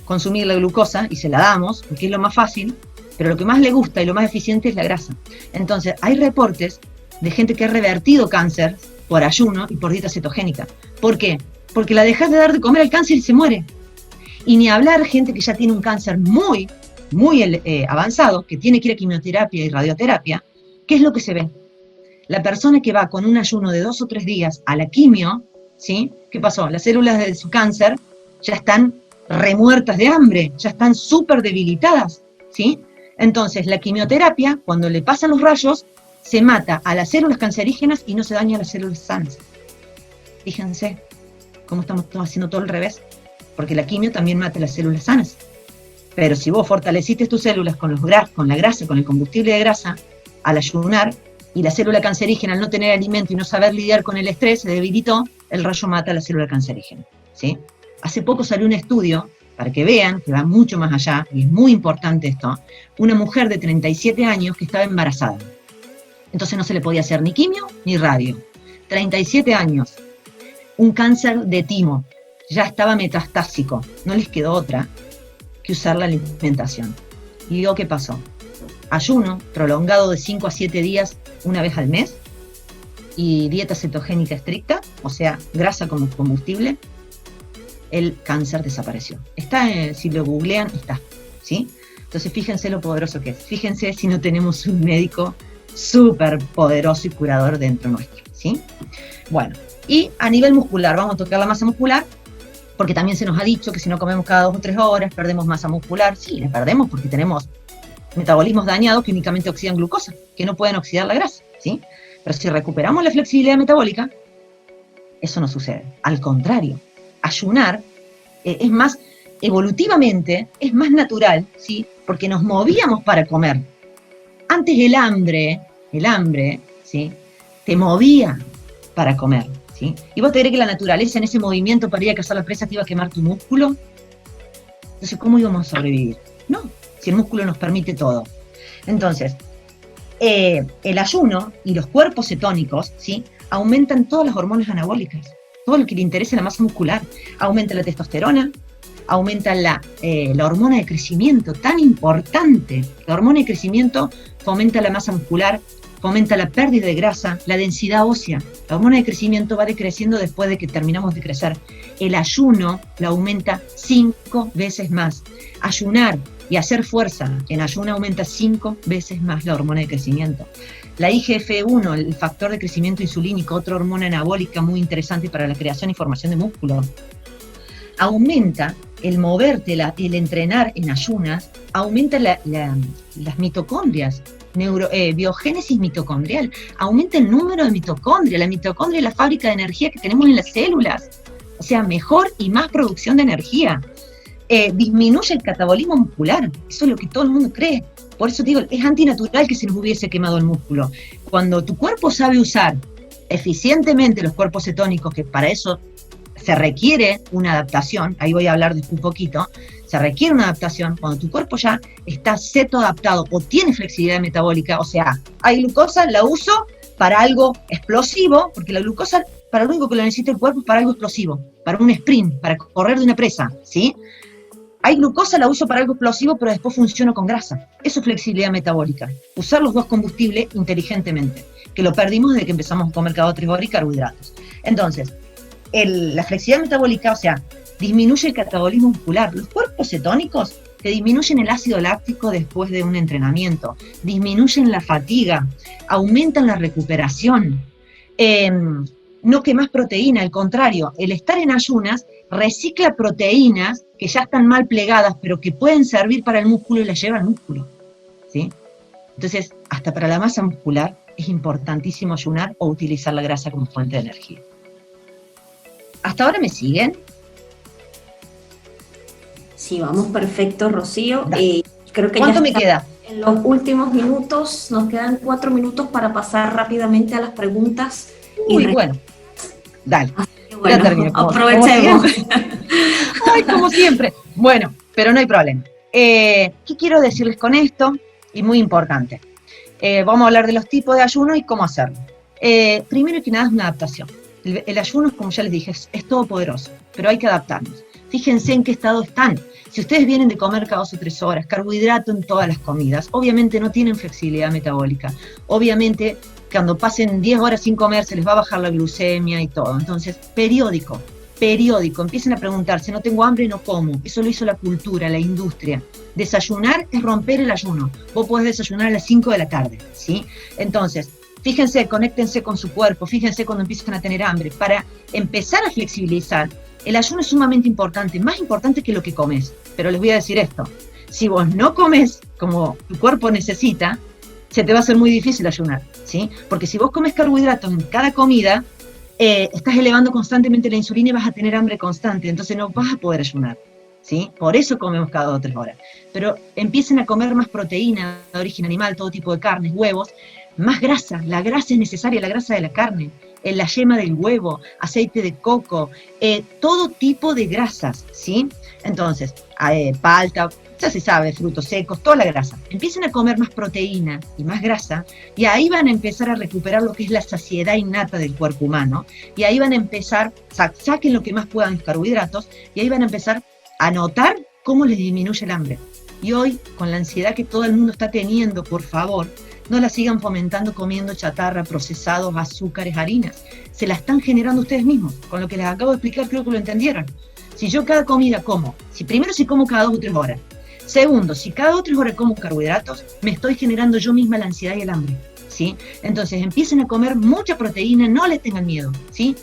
consumir la glucosa y se la damos, porque es lo más fácil, pero lo que más le gusta y lo más eficiente es la grasa. Entonces, hay reportes de gente que ha revertido cáncer por ayuno y por dieta cetogénica. ¿Por qué? Porque la dejas de dar de comer al cáncer y se muere. Y ni hablar gente que ya tiene un cáncer muy avanzado, que tiene que ir a quimioterapia y radioterapia. ¿Qué es lo que se ve? La persona que va con un ayuno de 2 o 3 días a la quimio, ¿sí? ¿Qué pasó? Las células de su cáncer ya están remuertas de hambre, ya están súper debilitadas, ¿sí? Entonces, la quimioterapia, cuando le pasan los rayos, se mata a las células cancerígenas y no se daña a las células sanas. Fíjense cómo estamos haciendo todo al revés, porque la quimio también mata a las células sanas. Pero si vos fortaleciste tus células con la grasa, con el combustible de grasa, al ayunar, y la célula cancerígena al no tener alimento y no saber lidiar con el estrés, se debilitó, el rayo mata a la célula cancerígena, ¿sí? Hace poco salió un estudio, para que vean, que va mucho más allá, y es muy importante esto, una mujer de 37 años que estaba embarazada. Entonces no se le podía hacer ni quimio ni radio. 37 años, un cáncer de timo, ya estaba metastásico, no les quedó otra que usar la alimentación. Y digo, ¿qué pasó? Ayuno prolongado de 5 a 7 días una vez al mes y dieta cetogénica estricta, o sea, grasa como combustible, el cáncer desapareció. Está, si lo googlean, está, ¿sí? Entonces fíjense lo poderoso que es. Fíjense si no tenemos un médico súper poderoso y curador dentro nuestro, ¿sí? Bueno, y a nivel muscular, vamos a tocar la masa muscular, porque también se nos ha dicho que si no comemos cada 2 o 3 horas, perdemos masa muscular. Sí, la perdemos porque tenemos metabolismos dañados que únicamente oxidan glucosa, que no pueden oxidar la grasa, ¿sí? Pero si recuperamos la flexibilidad metabólica, eso no sucede. Al contrario, ayunar es más, evolutivamente, es más natural, ¿sí? Porque nos movíamos para comer. Antes el hambre, ¿sí? Te movía para comer, ¿sí? ¿Y vos te crees que la naturaleza en ese movimiento para ir a cazar la presa te iba a quemar tu músculo? Entonces, ¿cómo íbamos a sobrevivir? No, si el músculo nos permite todo. Entonces, el ayuno y los cuerpos cetónicos, ¿sí? Aumentan todas las hormonas anabólicas, todo lo que le interesa a la masa muscular. Aumenta la testosterona, aumenta la hormona de crecimiento, tan importante. La hormona de crecimiento fomenta la masa muscular, fomenta la pérdida de grasa, la densidad ósea. La hormona de crecimiento va decreciendo después de que terminamos de crecer. El ayuno la aumenta 5 veces más. Ayunar y hacer fuerza en ayuno aumenta 5 veces más la hormona de crecimiento. La IGF-1, el factor de crecimiento insulínico, otra hormona anabólica muy interesante para la creación y formación de músculo, aumenta el moverte, el entrenar en ayunas, aumenta las mitocondrias, biogénesis mitocondrial, aumenta el número de mitocondrias. La mitocondria es la fábrica de energía que tenemos en las células, o sea, mejor y más producción de energía. Disminuye el catabolismo muscular, eso es lo que todo el mundo cree. Por eso digo, es antinatural que se nos hubiese quemado el músculo. Cuando tu cuerpo sabe usar eficientemente los cuerpos cetónicos, que para eso se requiere una adaptación, ahí voy a hablar después un poquito, se requiere una adaptación, cuando tu cuerpo ya está cetoadaptado o tiene flexibilidad metabólica, o sea, hay glucosa, la uso para algo explosivo, porque la glucosa, para lo único que lo necesita el cuerpo es para algo explosivo, para un sprint, para correr de una presa, ¿sí? Hay glucosa, la uso para algo explosivo, pero después funciono con grasa. Eso es flexibilidad metabólica. Usar los dos combustibles inteligentemente, que lo perdimos desde que empezamos a comer cada 3 horas y carbohidratos. Entonces, la flexibilidad metabólica, o sea, disminuye el catabolismo muscular. Los cuerpos cetónicos que disminuyen el ácido láctico después de un entrenamiento, disminuyen la fatiga, aumentan la recuperación. No quemas proteína, al contrario, el estar en ayunas recicla proteínas que ya están mal plegadas, pero que pueden servir para el músculo y las lleva al músculo, ¿sí? Entonces, hasta para la masa muscular es importantísimo ayunar o utilizar la grasa como fuente de energía. ¿Hasta ahora me siguen? Sí, vamos perfecto, Rocío. Creo que ¿cuánto me queda? En los últimos minutos, nos quedan 4 minutos para pasar rápidamente a las preguntas. Bueno, dale. Bueno, ya termino. Aprovechemos. Ay, como siempre. Bueno, pero no hay problema. ¿Qué quiero decirles con esto? Y muy importante. Vamos a hablar de los tipos de ayuno y cómo hacerlo. Primero que nada es una adaptación. El ayuno, como ya les dije, es todopoderoso, pero hay que adaptarnos. Fíjense en qué estado están. Si ustedes vienen de comer cada 2 o 3 horas, carbohidrato en todas las comidas, obviamente no tienen flexibilidad metabólica. Obviamente, cuando pasen 10 horas sin comer, se les va a bajar la glucemia y todo. Entonces, periódico, empiecen a preguntarse, no tengo hambre, no como. Eso lo hizo la cultura, la industria. Desayunar es romper el ayuno. Vos podés desayunar a las 5 de la tarde, ¿sí? Entonces, fíjense, conéctense con su cuerpo, fíjense cuando empiezan a tener hambre. Para empezar a flexibilizar, el ayuno es sumamente importante, más importante que lo que comes. Pero les voy a decir esto, si vos no comes como tu cuerpo necesita, se te va a hacer muy difícil ayunar, ¿sí? Porque si vos comes carbohidratos en cada comida, estás elevando constantemente la insulina y vas a tener hambre constante, entonces no vas a poder ayunar, ¿sí? Por eso comemos cada 2 o 3 horas. Pero empiecen a comer más proteína de origen animal, todo tipo de carnes, huevos, más grasa. La grasa es necesaria, la grasa de la carne, la yema del huevo, aceite de coco, todo tipo de grasas, ¿sí? Entonces, palta, ya se sabe, frutos secos, toda la grasa. Empiecen a comer más proteína y más grasa, y ahí van a empezar a recuperar lo que es la saciedad innata del cuerpo humano, y ahí van a empezar, saquen lo que más puedan los carbohidratos, y ahí van a empezar a notar cómo les disminuye el hambre. Y hoy, con la ansiedad que todo el mundo está teniendo, por favor, no la sigan fomentando comiendo chatarra, procesados, azúcares, harinas. Se la están generando ustedes mismos. Con lo que les acabo de explicar, creo que lo entendieron. Si yo cada comida como, primero si como cada 2 o 3 horas. Segundo, si cada 2 o 3 horas como carbohidratos, me estoy generando yo misma la ansiedad y el hambre, ¿sí? Entonces empiecen a comer mucha proteína, no les tengan miedo, ¿sí?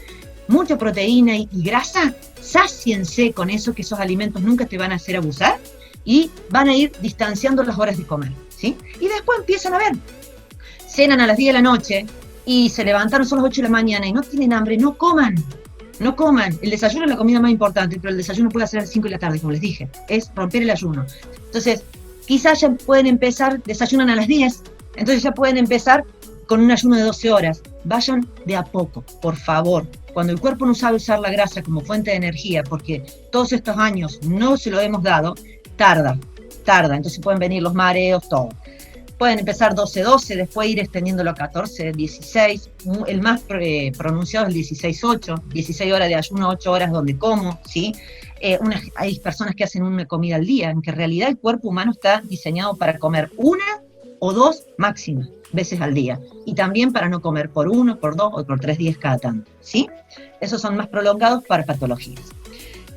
Mucha proteína y grasa, sáciense con eso, que esos alimentos nunca te van a hacer abusar, y van a ir distanciando las horas de comer, ¿sí? Y después empiezan a ver, cenan a las 10 de la noche y se levantaron son las 8 de la mañana y no tienen hambre, no coman. El desayuno es la comida más importante, pero el desayuno puede ser a las 5 de la tarde, como les dije, es romper el ayuno. Entonces, quizás ya pueden empezar, desayunan a las 10, entonces ya pueden empezar con un ayuno de 12 horas. Vayan de a poco, por favor. Cuando el cuerpo no sabe usar la grasa como fuente de energía, porque todos estos años no se lo hemos dado, tarda, entonces pueden venir los mareos, todo. Pueden empezar 12-12, después ir extendiéndolo a 14-16, el más pronunciado es el 16-8, 16 horas de ayuno, 8 horas donde como, ¿sí? Hay personas que hacen una comida al día, en que en realidad el cuerpo humano está diseñado para comer 1 o 2 máximas veces al día, y también para no comer por 1, por 2 o por 3 días cada tanto, ¿sí? Esos son más prolongados para patologías.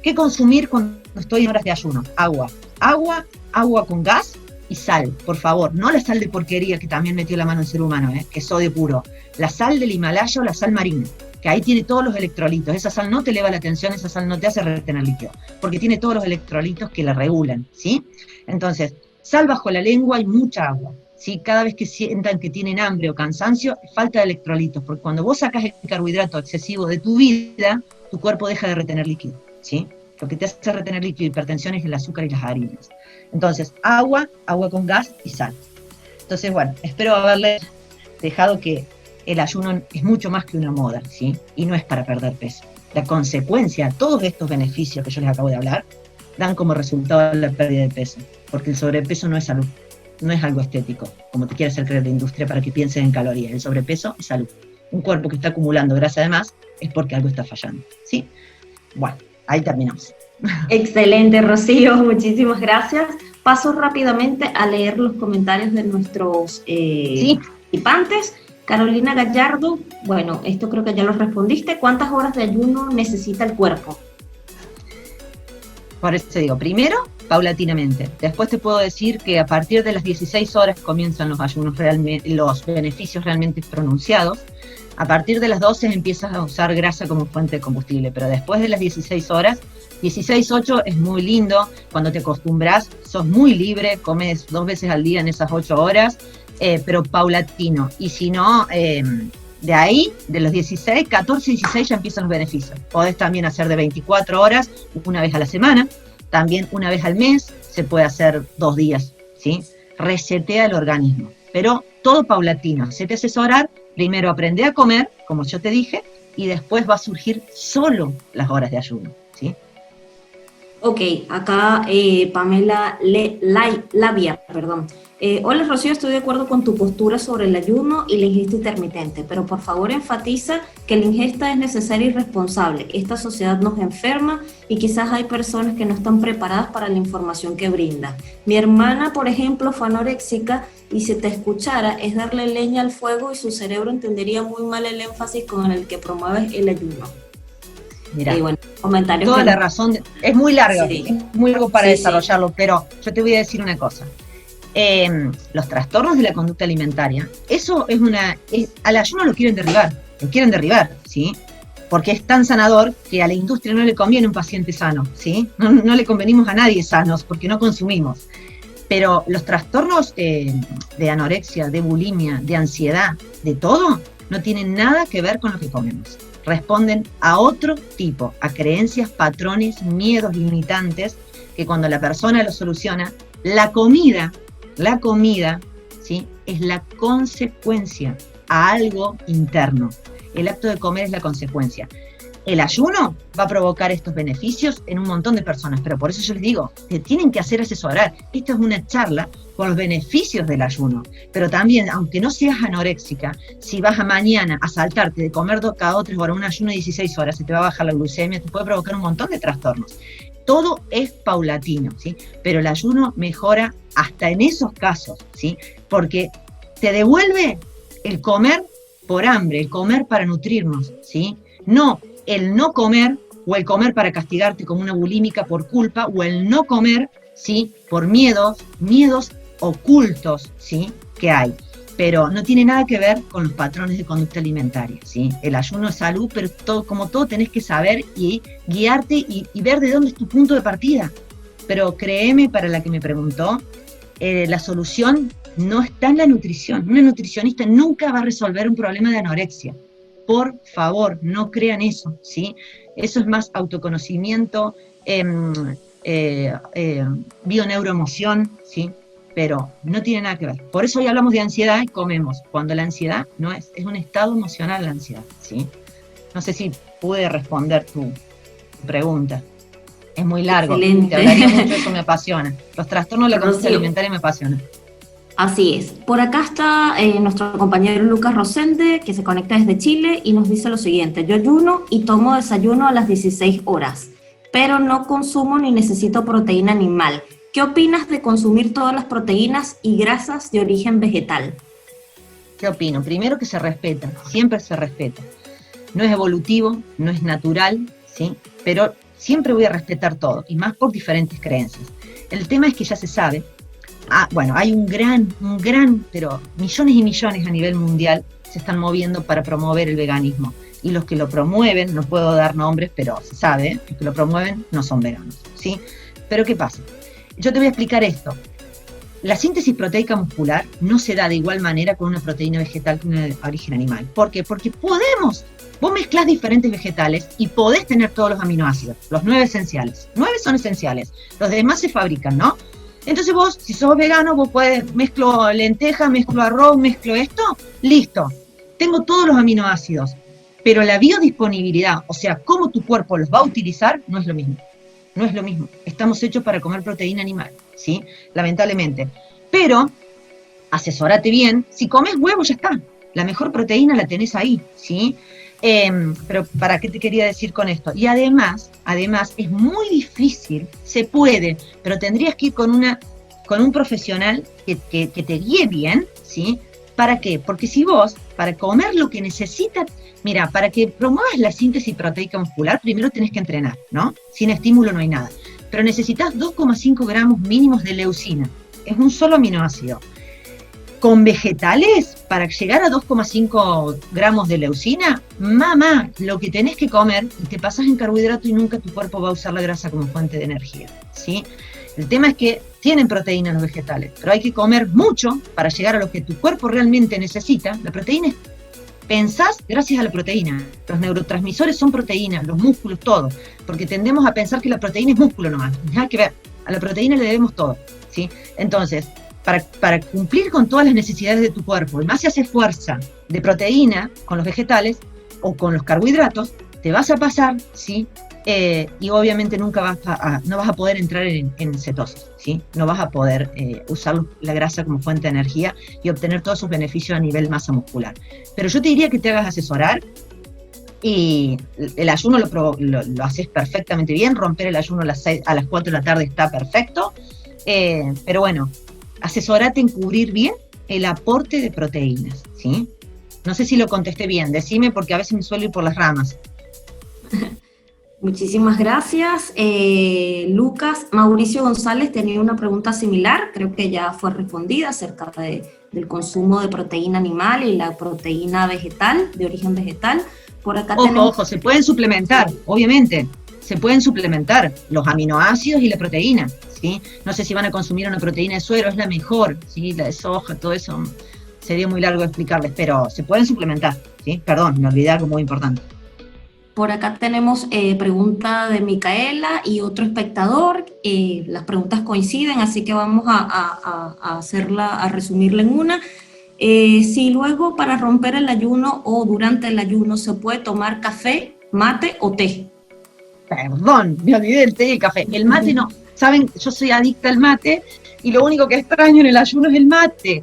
¿Qué consumir cuando estoy en horas de ayuno? Agua con gas y sal, por favor, no la sal de porquería que también metió la mano el ser humano, que es sodio puro, la sal del Himalaya o la sal marina, que ahí tiene todos los electrolitos. Esa sal no te eleva la tensión, esa sal no te hace retener líquido, porque tiene todos los electrolitos que la regulan, ¿sí? Entonces, sal bajo la lengua y mucha agua, ¿sí? Cada vez que sientan que tienen hambre o cansancio, falta de electrolitos, porque cuando vos sacas el carbohidrato excesivo de tu vida, tu cuerpo deja de retener líquido, ¿sí? Lo que te hace retener líquido y hipertensión es el azúcar y las harinas. Entonces, agua con gas y sal. Entonces, bueno, espero haberles dejado que el ayuno es mucho más que una moda, ¿sí? Y no es para perder peso. La consecuencia, todos estos beneficios que yo les acabo de hablar, dan como resultado la pérdida de peso, porque el sobrepeso no es salud, no es algo estético, como te quiere hacer creer la industria para que piensen en calorías. El sobrepeso es salud. Un cuerpo que está acumulando grasa de más es porque algo está fallando, ¿sí? Bueno, ahí terminamos. Excelente, Rocío, muchísimas gracias. Paso rápidamente a leer los comentarios de nuestros participantes. Carolina Gallardo, bueno, esto creo que ya lo respondiste. ¿Cuántas horas de ayuno necesita el cuerpo? Por eso te digo, primero, paulatinamente. Después te puedo decir que a partir de las 16 horas comienzan los ayunos los beneficios realmente pronunciados. A partir de las 12 empiezas a usar grasa como fuente de combustible, pero después de las 16 horas, 16-8 es muy lindo, cuando te acostumbras, sos muy libre, comes 2 veces al día en esas 8 horas, pero paulatino. Y si no, de ahí, de los 16, 14 y 16 ya empiezan los beneficios. Podés también hacer de 24 horas, una vez a la semana, también una vez al mes, se puede hacer 2 días, ¿sí? Resetea el organismo, pero todo paulatino. Se te asesorar, primero aprende a comer, como yo te dije, y después va a surgir solo las horas de ayuno, ¿sí? Ok, acá Pamela Labia, Hola Rocío, estoy de acuerdo con tu postura sobre el ayuno y la ingesta intermitente, pero por favor enfatiza que la ingesta es necesaria y responsable. Esta sociedad nos enferma y quizás hay personas que no están preparadas para la información que brinda. Mi hermana, por ejemplo, fue anoréxica y si te escuchara es darle leña al fuego y su cerebro entendería muy mal el énfasis con el que promueves el ayuno. Mira, bueno, comentarios toda la razón, es muy largo, sí, es muy largo para desarrollarlo, pero yo te voy a decir una cosa. Los trastornos de la conducta alimentaria, eso al ayuno lo quieren derribar, ¿sí? Porque es tan sanador que a la industria no le conviene un paciente sano, ¿sí? No le convenimos a nadie sanos porque no consumimos. Pero los trastornos de anorexia, de bulimia, de ansiedad, de todo, no tienen nada que ver con lo que comemos. Responden a otro tipo, a creencias, patrones, miedos limitantes, que cuando la persona lo soluciona, la comida, ¿sí?, es la consecuencia a algo interno. El acto de comer es la consecuencia. El ayuno va a provocar estos beneficios en un montón de personas, pero por eso yo les digo, te tienen que hacer asesorar. Esta es una charla con los beneficios del ayuno, pero también, aunque no seas anoréxica, si vas a mañana a saltarte de comer cada 3 horas, un ayuno de 16 horas, se te va a bajar la glucemia, te puede provocar un montón de trastornos. Todo es paulatino, ¿sí? Pero el ayuno mejora hasta en esos casos, ¿sí? Porque te devuelve el comer por hambre, el comer para nutrirnos, ¿sí? No el no comer o el comer para castigarte como una bulímica por culpa o el no comer, ¿sí?, por miedos ocultos, ¿sí?, que hay. Pero no tiene nada que ver con los patrones de conducta alimentaria, ¿sí? El ayuno es salud, pero como todo tenés que saber y guiarte y ver de dónde es tu punto de partida. Pero créeme, para la que me preguntó, la solución no está en la nutrición. Una nutricionista nunca va a resolver un problema de anorexia. Por favor, no crean eso, ¿sí? Eso es más autoconocimiento, bioneuroemoción, ¿sí? Pero no tiene nada que ver. Por eso hoy hablamos de ansiedad y comemos, cuando la ansiedad no es un estado emocional la ansiedad, ¿sí? No sé si pude responder tu pregunta. Es muy largo. Excelente. Te hablaría mucho, eso me apasiona. Los trastornos de la conducta alimentaria me apasionan. Así es. Por acá está nuestro compañero Lucas Rosende, que se conecta desde Chile y nos dice lo siguiente: yo ayuno y tomo desayuno a las 16 horas, pero no consumo ni necesito proteína animal. ¿Qué opinas de consumir todas las proteínas y grasas de origen vegetal? ¿Qué opino? Primero, que se respeta, siempre se respeta. No es evolutivo, no es natural, ¿sí? Pero siempre voy a respetar todo, y más por diferentes creencias. El tema es que ya se sabe. Bueno, hay un gran, pero millones y millones a nivel mundial se están moviendo para promover el veganismo. Y los que lo promueven, no puedo dar nombres, pero se sabe, los que lo promueven no son veganos, ¿sí? Pero ¿qué pasa? Yo te voy a explicar esto. La síntesis proteica muscular no se da de igual manera con una proteína vegetal que una de origen animal. ¿Por qué? Porque vos mezclás diferentes vegetales y podés tener todos los aminoácidos, los 9 esenciales. 9 son esenciales, los demás se fabrican, ¿no? Entonces vos, si sos vegano, vos mezclo lentejas, mezclo arroz, mezclo esto, listo. Tengo todos los aminoácidos, pero la biodisponibilidad, o sea, cómo tu cuerpo los va a utilizar, no es lo mismo. No es lo mismo. Estamos hechos para comer proteína animal, ¿sí? Lamentablemente. Pero, asesórate bien. Si comes huevo, ya está. La mejor proteína la tenés ahí, ¿sí? Pero, ¿para qué te quería decir con esto? Y además, es muy difícil, se puede, pero tendrías que ir con un profesional que te guíe bien, ¿sí? ¿Para qué? Porque si vos, para comer lo que necesitas, mira, para que promuevas la síntesis proteica muscular, primero tenés que entrenar, ¿no? Sin estímulo no hay nada. Pero necesitas 2,5 gramos mínimos de leucina. Es un solo aminoácido. Con vegetales, para llegar a 2,5 gramos de leucina, mamá, lo que tenés que comer, y te pasás en carbohidrato y nunca tu cuerpo va a usar la grasa como fuente de energía, ¿sí? El tema es que tienen proteína los vegetales, pero hay que comer mucho para llegar a lo que tu cuerpo realmente necesita. La proteína es, pensás gracias a la proteína. Los neurotransmisores son proteínas, los músculos, todo. Porque tendemos a pensar que la proteína es músculo nomás. Nada que ver. A la proteína le debemos todo, ¿sí? Entonces, para cumplir con todas las necesidades de tu cuerpo, y más si haces fuerza de proteína con los vegetales o con los carbohidratos, te vas a pasar, ¿sí?, y obviamente nunca no vas a poder entrar en cetosis, ¿sí? No vas a poder usar la grasa como fuente de energía y obtener todos sus beneficios a nivel masa muscular. Pero yo te diría que te hagas asesorar, y el ayuno lo haces perfectamente bien. Romper el ayuno a las 4 de la tarde está perfecto, pero bueno, asesorate en cubrir bien el aporte de proteínas, ¿sí? No sé si lo contesté bien, decime, porque a veces me suelo ir por las ramas. Muchísimas gracias, Lucas. Mauricio González tenía una pregunta similar, creo que ya fue respondida acerca del consumo de proteína animal y la proteína vegetal, de origen vegetal. Por acá ojo, se pueden suplementar, obviamente, se pueden suplementar los aminoácidos y la proteína, ¿sí? No sé si van a consumir una proteína de suero, es la mejor, ¿sí? La de soja, todo eso sería muy largo explicarles, pero se pueden suplementar, ¿sí? Perdón, me olvidé algo muy importante. Por acá tenemos pregunta de Micaela y otro espectador. Las preguntas coinciden, así que vamos a resumirla en una. Si luego para romper el ayuno o durante el ayuno se puede tomar café, mate o té. Perdón, me olvidé del té y el café. El mate no. Saben, yo soy adicta al mate y lo único que extraño en el ayuno es el mate.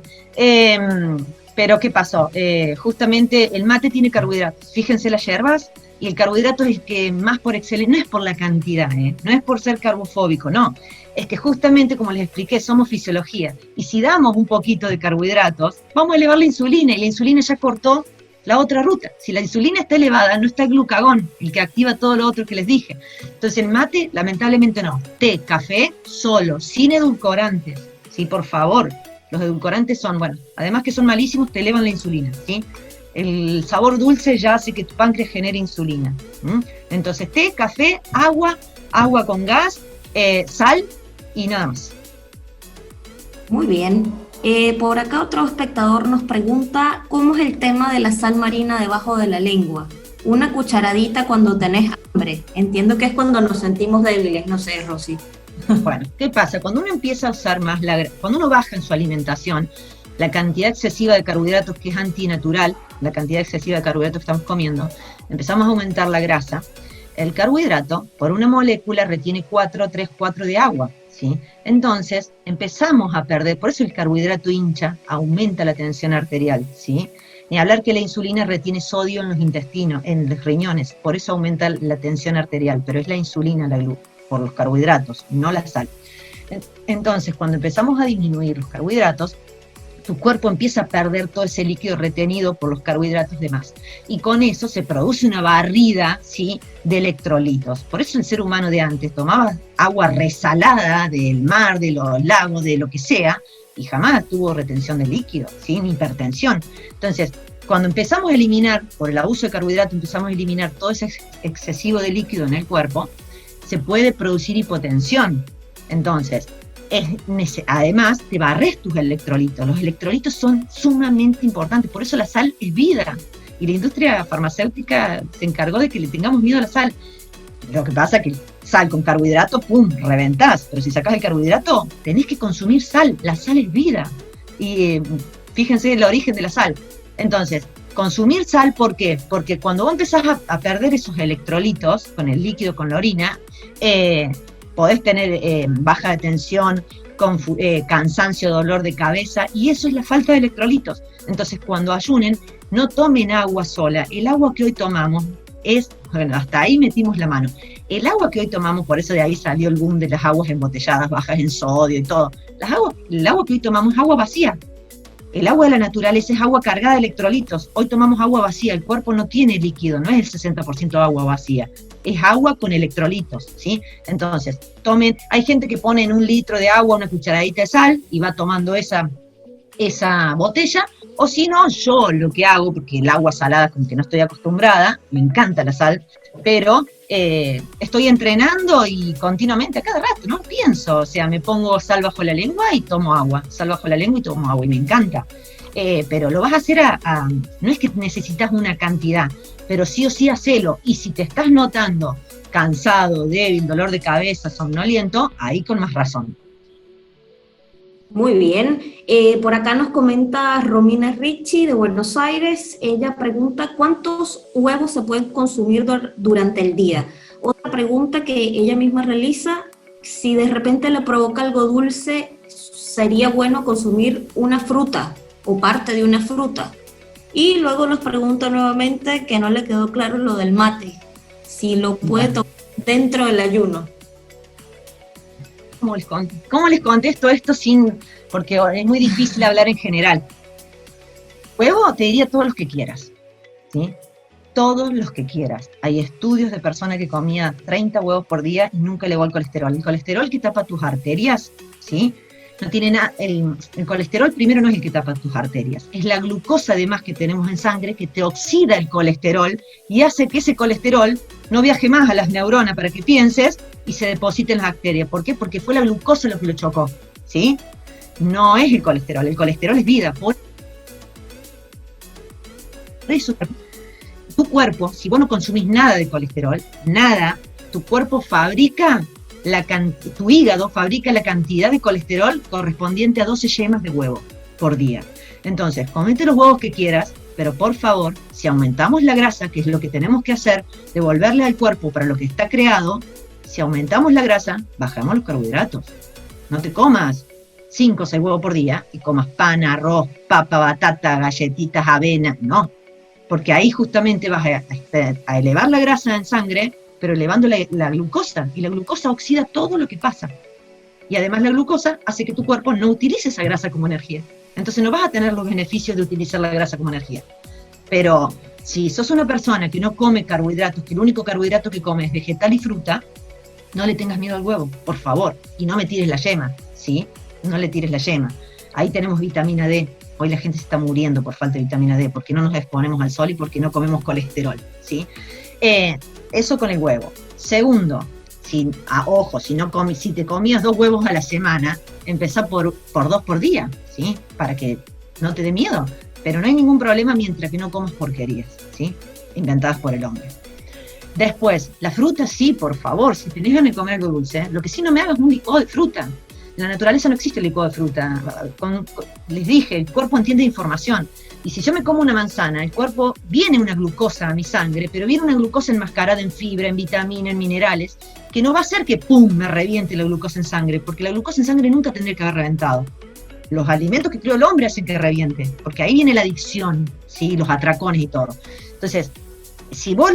Pero ¿qué pasó? Justamente el mate tiene carbohidratos. Fíjense las hierbas. Y el carbohidrato es que más por excelencia, no es por la cantidad, no es por ser carbofóbico, no. Es que justamente, como les expliqué, somos fisiología. Y si damos un poquito de carbohidratos, vamos a elevar la insulina, y la insulina ya cortó la otra ruta. Si la insulina está elevada, no está el glucagón, el que activa todo lo otro que les dije. Entonces el mate, lamentablemente no. Té, café, solo, sin edulcorantes, ¿sí? Por favor. Los edulcorantes son, bueno, además que son malísimos, te elevan la insulina, ¿sí? El sabor dulce ya hace que tu páncreas genere insulina. Entonces, té, café, agua con gas, sal y nada más. Muy bien. Por acá otro espectador nos pregunta, ¿cómo es el tema de la sal marina debajo de la lengua? Una cucharadita cuando tenés hambre. Entiendo que es cuando nos sentimos débiles, no sé, Rosy. Bueno, ¿qué pasa? Cuando uno empieza a usar más cuando uno baja en su alimentación, la cantidad excesiva de carbohidratos, que es antinatural, la cantidad excesiva de carbohidratos que estamos comiendo, empezamos a aumentar la grasa. El carbohidrato, por una molécula, retiene 4 de agua, ¿sí? Entonces, empezamos a perder, por eso el carbohidrato hincha, aumenta la tensión arterial, ¿sí? Ni hablar que la insulina retiene sodio en los intestinos, en los riñones, por eso aumenta la tensión arterial, pero es la insulina por los carbohidratos, no la sal. Entonces, cuando empezamos a disminuir los carbohidratos, tu cuerpo empieza a perder todo ese líquido retenido por los carbohidratos de más. Y con eso se produce una barrida, ¿sí?, de electrolitos. Por eso el ser humano de antes tomaba agua resalada del mar, de los lagos, de lo que sea, y jamás tuvo retención de líquido, ¿sí?, ni hipertensión. Entonces, cuando empezamos a eliminar, por el abuso de carbohidratos, empezamos a eliminar todo ese excesivo de líquido en el cuerpo, se puede producir hipotensión. Entonces, además te barres tus electrolitos. Los electrolitos son sumamente importantes, por eso la sal es vida, y la industria farmacéutica se encargó de que le tengamos miedo a la sal. Lo que pasa es que sal con carbohidrato, ¡pum!, reventás, pero si sacás el carbohidrato, tenés que consumir sal, la sal es vida, y fíjense el origen de la sal. Entonces, consumir sal, ¿por qué? Porque cuando vos empezás a perder esos electrolitos, con el líquido, con la orina, podés tener baja de tensión, cansancio, dolor de cabeza, y eso es la falta de electrolitos. Entonces, cuando ayunen, no tomen agua sola. El agua que hoy tomamos bueno, hasta ahí metimos la mano. El agua que hoy tomamos, por eso de ahí salió el boom de las aguas embotelladas, bajas en sodio y todo. El agua que hoy tomamos es agua vacía. El agua de la naturaleza es agua cargada de electrolitos. Hoy tomamos agua vacía, el cuerpo no tiene líquido, no es el 60% agua vacía, es agua con electrolitos, ¿sí? Entonces, hay gente que pone en 1 litro de agua una cucharadita de sal y va tomando esa botella, o si no, yo lo que hago, porque el agua salada como que no estoy acostumbrada, me encanta la sal, pero estoy entrenando y continuamente, a cada rato, no pienso, o sea, me pongo sal bajo la lengua y tomo agua, sal bajo la lengua y tomo agua, y me encanta. Pero lo vas a hacer no es que necesitas una cantidad, pero sí o sí hacelo, y si te estás notando cansado, débil, dolor de cabeza, somnoliento, ahí con más razón. Muy bien. Por acá nos comenta Romina Ricci de Buenos Aires. Ella pregunta, ¿cuántos huevos se pueden consumir durante el día? Otra pregunta que ella misma realiza, si de repente le provoca algo dulce, sería bueno consumir una fruta o parte de una fruta. Y luego nos pregunta nuevamente que no le quedó claro lo del mate, si lo puede tomar dentro del ayuno. ¿Cómo les contesto esto porque es muy difícil hablar en general? Huevo, te diría todos los que quieras, ¿sí? Todos los que quieras. Hay estudios de personas que comía 30 huevos por día y nunca elevó el colesterol. El colesterol que tapa tus arterias, ¿sí? No tiene nada, el colesterol primero no es el que tapa tus arterias, es la glucosa además que tenemos en sangre que te oxida el colesterol y hace que ese colesterol no viaje más a las neuronas para que pienses y se deposite en las arterias. ¿Por qué? Porque fue la glucosa lo que lo chocó, ¿sí? No es el colesterol es vida. Por eso, tu cuerpo, si vos no consumís nada de colesterol, nada, tu cuerpo fabrica, tu hígado fabrica la cantidad de colesterol correspondiente a 12 yemas de huevo por día. Entonces, comete los huevos que quieras, pero por favor, si aumentamos la grasa, que es lo que tenemos que hacer, devolverle al cuerpo para lo que está creado, si aumentamos la grasa, bajamos los carbohidratos. No te comas 5 o 6 huevos por día y comas pan, arroz, papa, batata, galletitas, avena, no. Porque ahí justamente vas a elevar la grasa en sangre, pero elevando la glucosa, y la glucosa oxida todo lo que pasa. Y además la glucosa hace que tu cuerpo no utilice esa grasa como energía. Entonces no vas a tener los beneficios de utilizar la grasa como energía. Pero si sos una persona que no come carbohidratos, que el único carbohidrato que come es vegetal y fruta, no le tengas miedo al huevo, por favor, y no me tires la yema, ¿sí? No le tires la yema. Ahí tenemos vitamina D. Hoy la gente se está muriendo por falta de vitamina D, porque no nos exponemos al sol y porque no comemos colesterol, ¿sí? Eso con el huevo. Segundo, si te comías 2 huevos a la semana, empezá por 2 por día, ¿sí? Para que no te dé miedo. Pero no hay ningún problema mientras que no comas porquerías, ¿sí? Inventadas por el hombre. Después, la fruta sí, por favor, si tenés ganas de comer algo dulce, lo que sí no me hagas es un licuado de fruta. En la naturaleza no existe el licuado de fruta. Les dije, el cuerpo entiende información. Y si yo me como una manzana, el cuerpo, viene una glucosa a mi sangre, pero viene una glucosa enmascarada en fibra, en vitamina, en minerales, que no va a hacer que ¡pum!, me reviente la glucosa en sangre, porque la glucosa en sangre nunca tendría que haber reventado. Los alimentos que creó el hombre hacen que reviente, porque ahí viene la adicción, ¿sí? Los atracones y todo. Entonces, si vos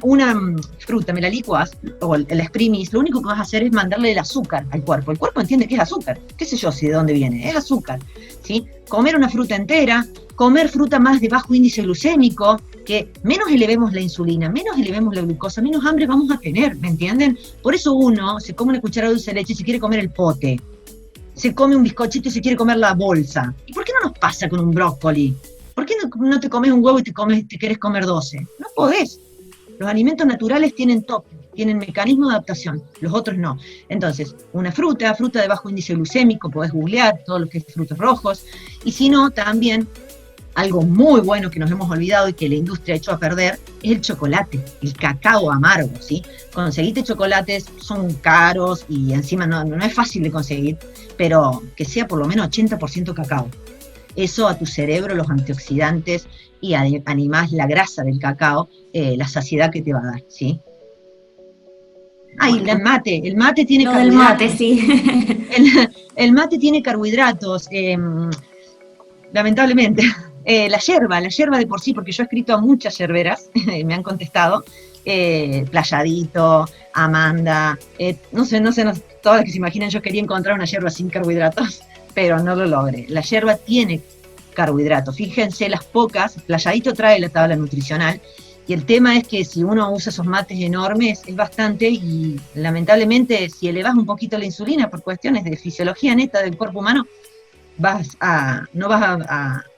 una fruta me la licuás o la exprimís, lo único que vas a hacer es mandarle el azúcar al cuerpo. El cuerpo entiende que es azúcar. ¿Qué sé yo si de dónde viene? Es azúcar, ¿sí? Comer una fruta entera, comer fruta más de bajo índice glucémico, que menos elevemos la insulina, menos elevemos la glucosa, menos hambre vamos a tener, ¿me entienden? Por eso uno se come una cucharada de dulce de leche y se quiere comer el pote. Se come un bizcochito y se quiere comer la bolsa. ¿Y por qué no nos pasa con un brócoli? ¿Por qué no te comes un huevo y te querés comer 12? No podés. Los alimentos naturales tienen toque, tienen mecanismo de adaptación, los otros no. Entonces, una fruta de bajo índice glucémico, podés googlear todo lo que es frutos rojos, y si no, también, algo muy bueno que nos hemos olvidado y que la industria echó a perder, es el chocolate, el cacao amargo, ¿sí? Conseguirte chocolates son caros y encima no es fácil de conseguir, pero que sea por lo menos 80% cacao. Eso a tu cerebro, los antioxidantes y animás la grasa del cacao, la saciedad que te va a dar, ¿sí? El mate tiene carbohidratos. El mate, sí. El mate tiene carbohidratos, lamentablemente. La yerba de por sí, porque yo he escrito a muchas yerberas, me han contestado, Playadito, Amanda, no sé, todas las que se imaginan, yo quería encontrar una yerba sin carbohidratos, pero no lo logré. La yerba tiene carbohidratos, fíjense las pocas, Playadito trae la tabla nutricional, y el tema es que si uno usa esos mates enormes, es bastante, y lamentablemente si elevas un poquito la insulina por cuestiones de fisiología neta del cuerpo humano, no vas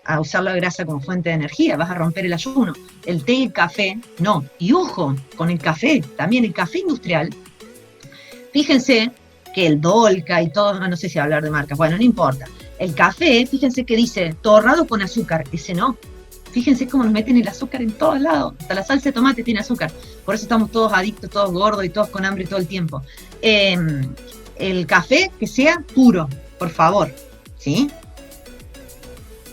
a usar la grasa como fuente de energía, vas a romper el ayuno. El té y el café, no. Y ojo, con el café, también el café industrial, fíjense que el Dolca y todo, no sé si hablar de marcas, bueno, no importa. El café, fíjense que dice torrado con azúcar, ese no. Fíjense cómo nos meten el azúcar en todos lados, hasta la salsa de tomate tiene azúcar, por eso estamos todos adictos, todos gordos y todos con hambre todo el tiempo. El café que sea puro, por favor, ¿sí?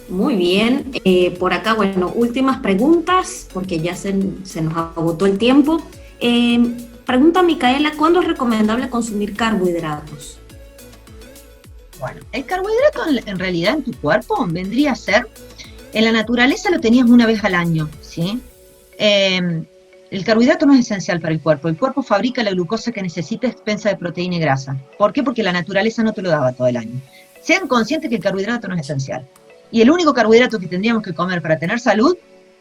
Muy bien, por acá, bueno, últimas preguntas, porque ya se nos agotó el tiempo. Pregunta Micaela, ¿cuándo es recomendable consumir carbohidratos? Bueno, el carbohidrato en realidad en tu cuerpo vendría a ser, en la naturaleza lo tenías una vez al año, ¿sí? El carbohidrato no es esencial para el cuerpo fabrica la glucosa que necesita a expensa de proteína y grasa. ¿Por qué? Porque la naturaleza no te lo daba todo el año. Sean conscientes que el carbohidrato no es esencial. Y el único carbohidrato que tendríamos que comer para tener salud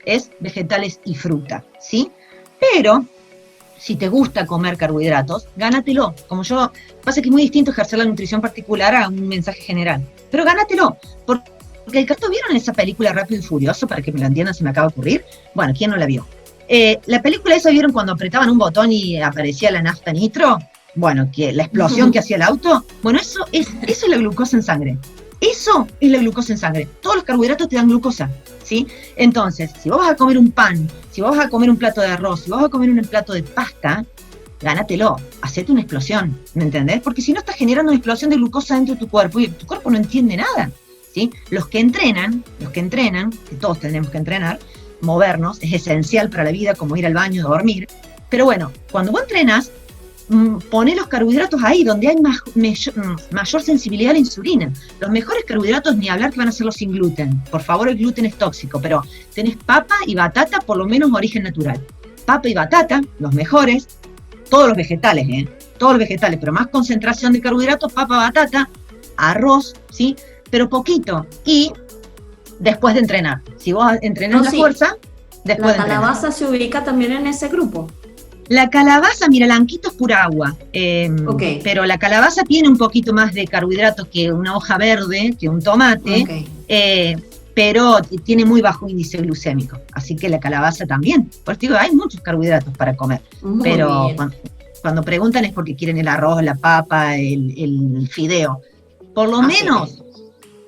es vegetales y fruta, ¿sí? Pero, si te gusta comer carbohidratos, gánatelo. Como yo, pasa que es muy distinto ejercer la nutrición particular a un mensaje general. Pero gánatelo, porque el carbohidrato, ¿vieron esa película Rápido y Furioso? Para que me lo entiendan, se me acaba de ocurrir. Bueno, ¿quién no la vio? La película esa, ¿vieron cuando apretaban un botón y aparecía la nafta nitro? Bueno, que la explosión que hacía el auto. Bueno, eso es la glucosa en sangre. Eso es la glucosa en sangre. Todos los carbohidratos te dan glucosa, ¿sí? Entonces, si vos vas a comer un pan, si vos vas a comer un plato de arroz, si vos vas a comer un plato de pasta, gánatelo, hacete una explosión, ¿me entendés? Porque si no estás generando una explosión de glucosa dentro de tu cuerpo y tu cuerpo no entiende nada, ¿sí? Los que entrenan, que todos tenemos que entrenar, movernos, es esencial para la vida, como ir al baño, dormir. Pero bueno, cuando vos entrenas, poné los carbohidratos ahí, donde hay mayor sensibilidad a la insulina. Los mejores carbohidratos, ni hablar, que van a ser los sin gluten. Por favor, el gluten es tóxico, pero tenés papa y batata, por lo menos origen natural. Papa y batata, los mejores, todos los vegetales, pero más concentración de carbohidratos, papa, batata, arroz, ¿sí? Pero poquito. Y después de entrenar. Si vos entrenás fuerza, después de entrenar. ¿La calabaza se ubica también en ese grupo? La calabaza, mira, el anquito es pura agua, pero la calabaza tiene un poquito más de carbohidratos que una hoja verde, que un tomate, pero tiene muy bajo índice glucémico, así que la calabaza también. Por eso digo, hay muchos carbohidratos para comer, pero cuando preguntan es porque quieren el arroz, la papa, el fideo. Por lo menos,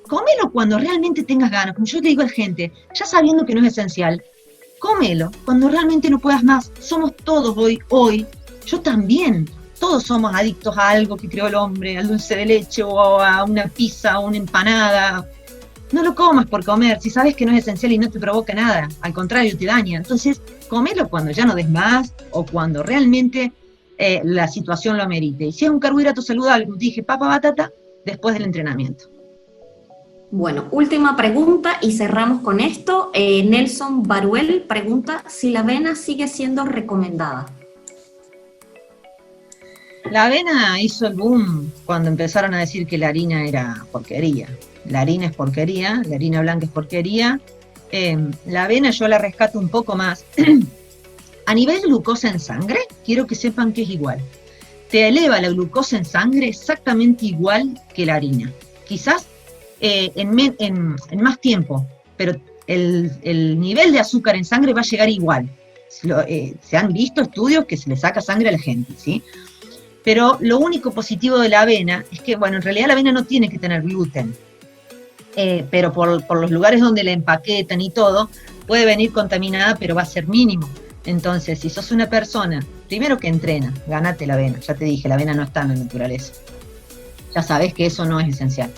cómelo cuando realmente tengas ganas. Como yo te digo a la gente, ya sabiendo que no es esencial, cómelo cuando realmente no puedas más. Somos todos hoy, yo también, todos somos adictos a algo que creó el hombre, al dulce de leche o a una pizza o una empanada. No lo comas por comer, si sabes que no es esencial y no te provoca nada, al contrario, te daña. Entonces, cómelo cuando ya no des más o cuando realmente la situación lo amerite. Y si es un carbohidrato saludable, como te dije, papa, batata, después del entrenamiento. Bueno, última pregunta y cerramos con esto. Nelson Baruel pregunta si la avena sigue siendo recomendada. La avena hizo el boom cuando empezaron a decir que la harina era porquería. La harina es porquería, la harina blanca es porquería. La avena yo la rescato un poco más. A nivel de glucosa en sangre, quiero que sepan que es igual. Te eleva la glucosa en sangre exactamente igual que la harina. Quizás en más tiempo, pero el nivel de azúcar en sangre va a llegar igual. Se han visto estudios que se le saca sangre a la gente, ¿sí? Pero lo único positivo de la avena es que, bueno, en realidad la avena no tiene que tener gluten, pero por los lugares donde la empaquetan y todo, puede venir contaminada, pero va a ser mínimo. Entonces, si sos una persona, primero que entrena, ganate la avena. Ya te dije, la avena no está en la naturaleza. Ya sabes que eso no es esencial.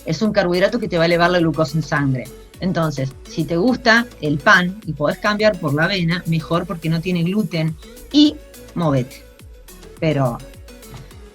Es un carbohidrato que te va a elevar la glucosa en sangre. Entonces, si te gusta el pan y podés cambiar por la avena, mejor porque no tiene gluten y movete. Pero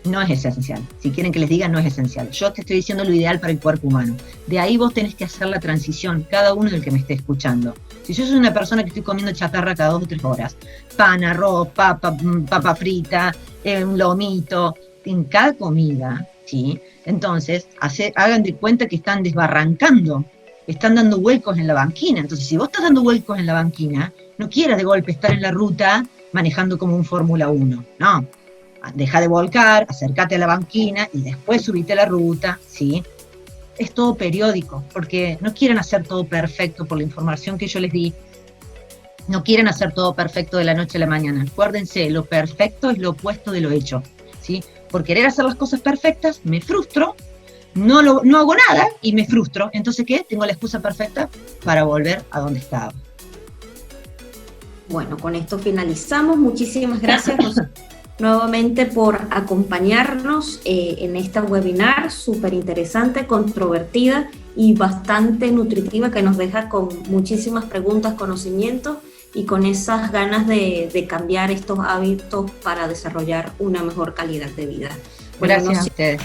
no es esencial. Si quieren que les diga, no es esencial. Yo te estoy diciendo lo ideal para el cuerpo humano. De ahí vos tenés que hacer la transición, cada uno del que me esté escuchando. Si yo soy una persona que estoy comiendo chatarra cada 2 o 3 horas, pan, arroz, papa frita, un lomito, en cada comida, ¿sí? Entonces, hagan de cuenta que están desbarrancando, están dando vuelcos en la banquina. Entonces, si vos estás dando vuelcos en la banquina, no quieras de golpe estar en la ruta manejando como un Fórmula 1, no. Deja de volcar, acércate a la banquina y después subite a la ruta, ¿sí? Es todo periódico, porque no quieren hacer todo perfecto por la información que yo les di. No quieren hacer todo perfecto de la noche a la mañana. Acuérdense, lo perfecto es lo opuesto de lo hecho, ¿sí? Por querer hacer las cosas perfectas, me frustro, no hago nada y me frustro. Entonces, ¿qué? Tengo la excusa perfecta para volver a donde estaba. Bueno, con esto finalizamos. Muchísimas gracias, nuevamente por acompañarnos en esta webinar súper interesante, controvertida y bastante nutritiva, que nos deja con muchísimas preguntas, conocimientos y con esas ganas de cambiar estos hábitos para desarrollar una mejor calidad de vida. Gracias a ustedes.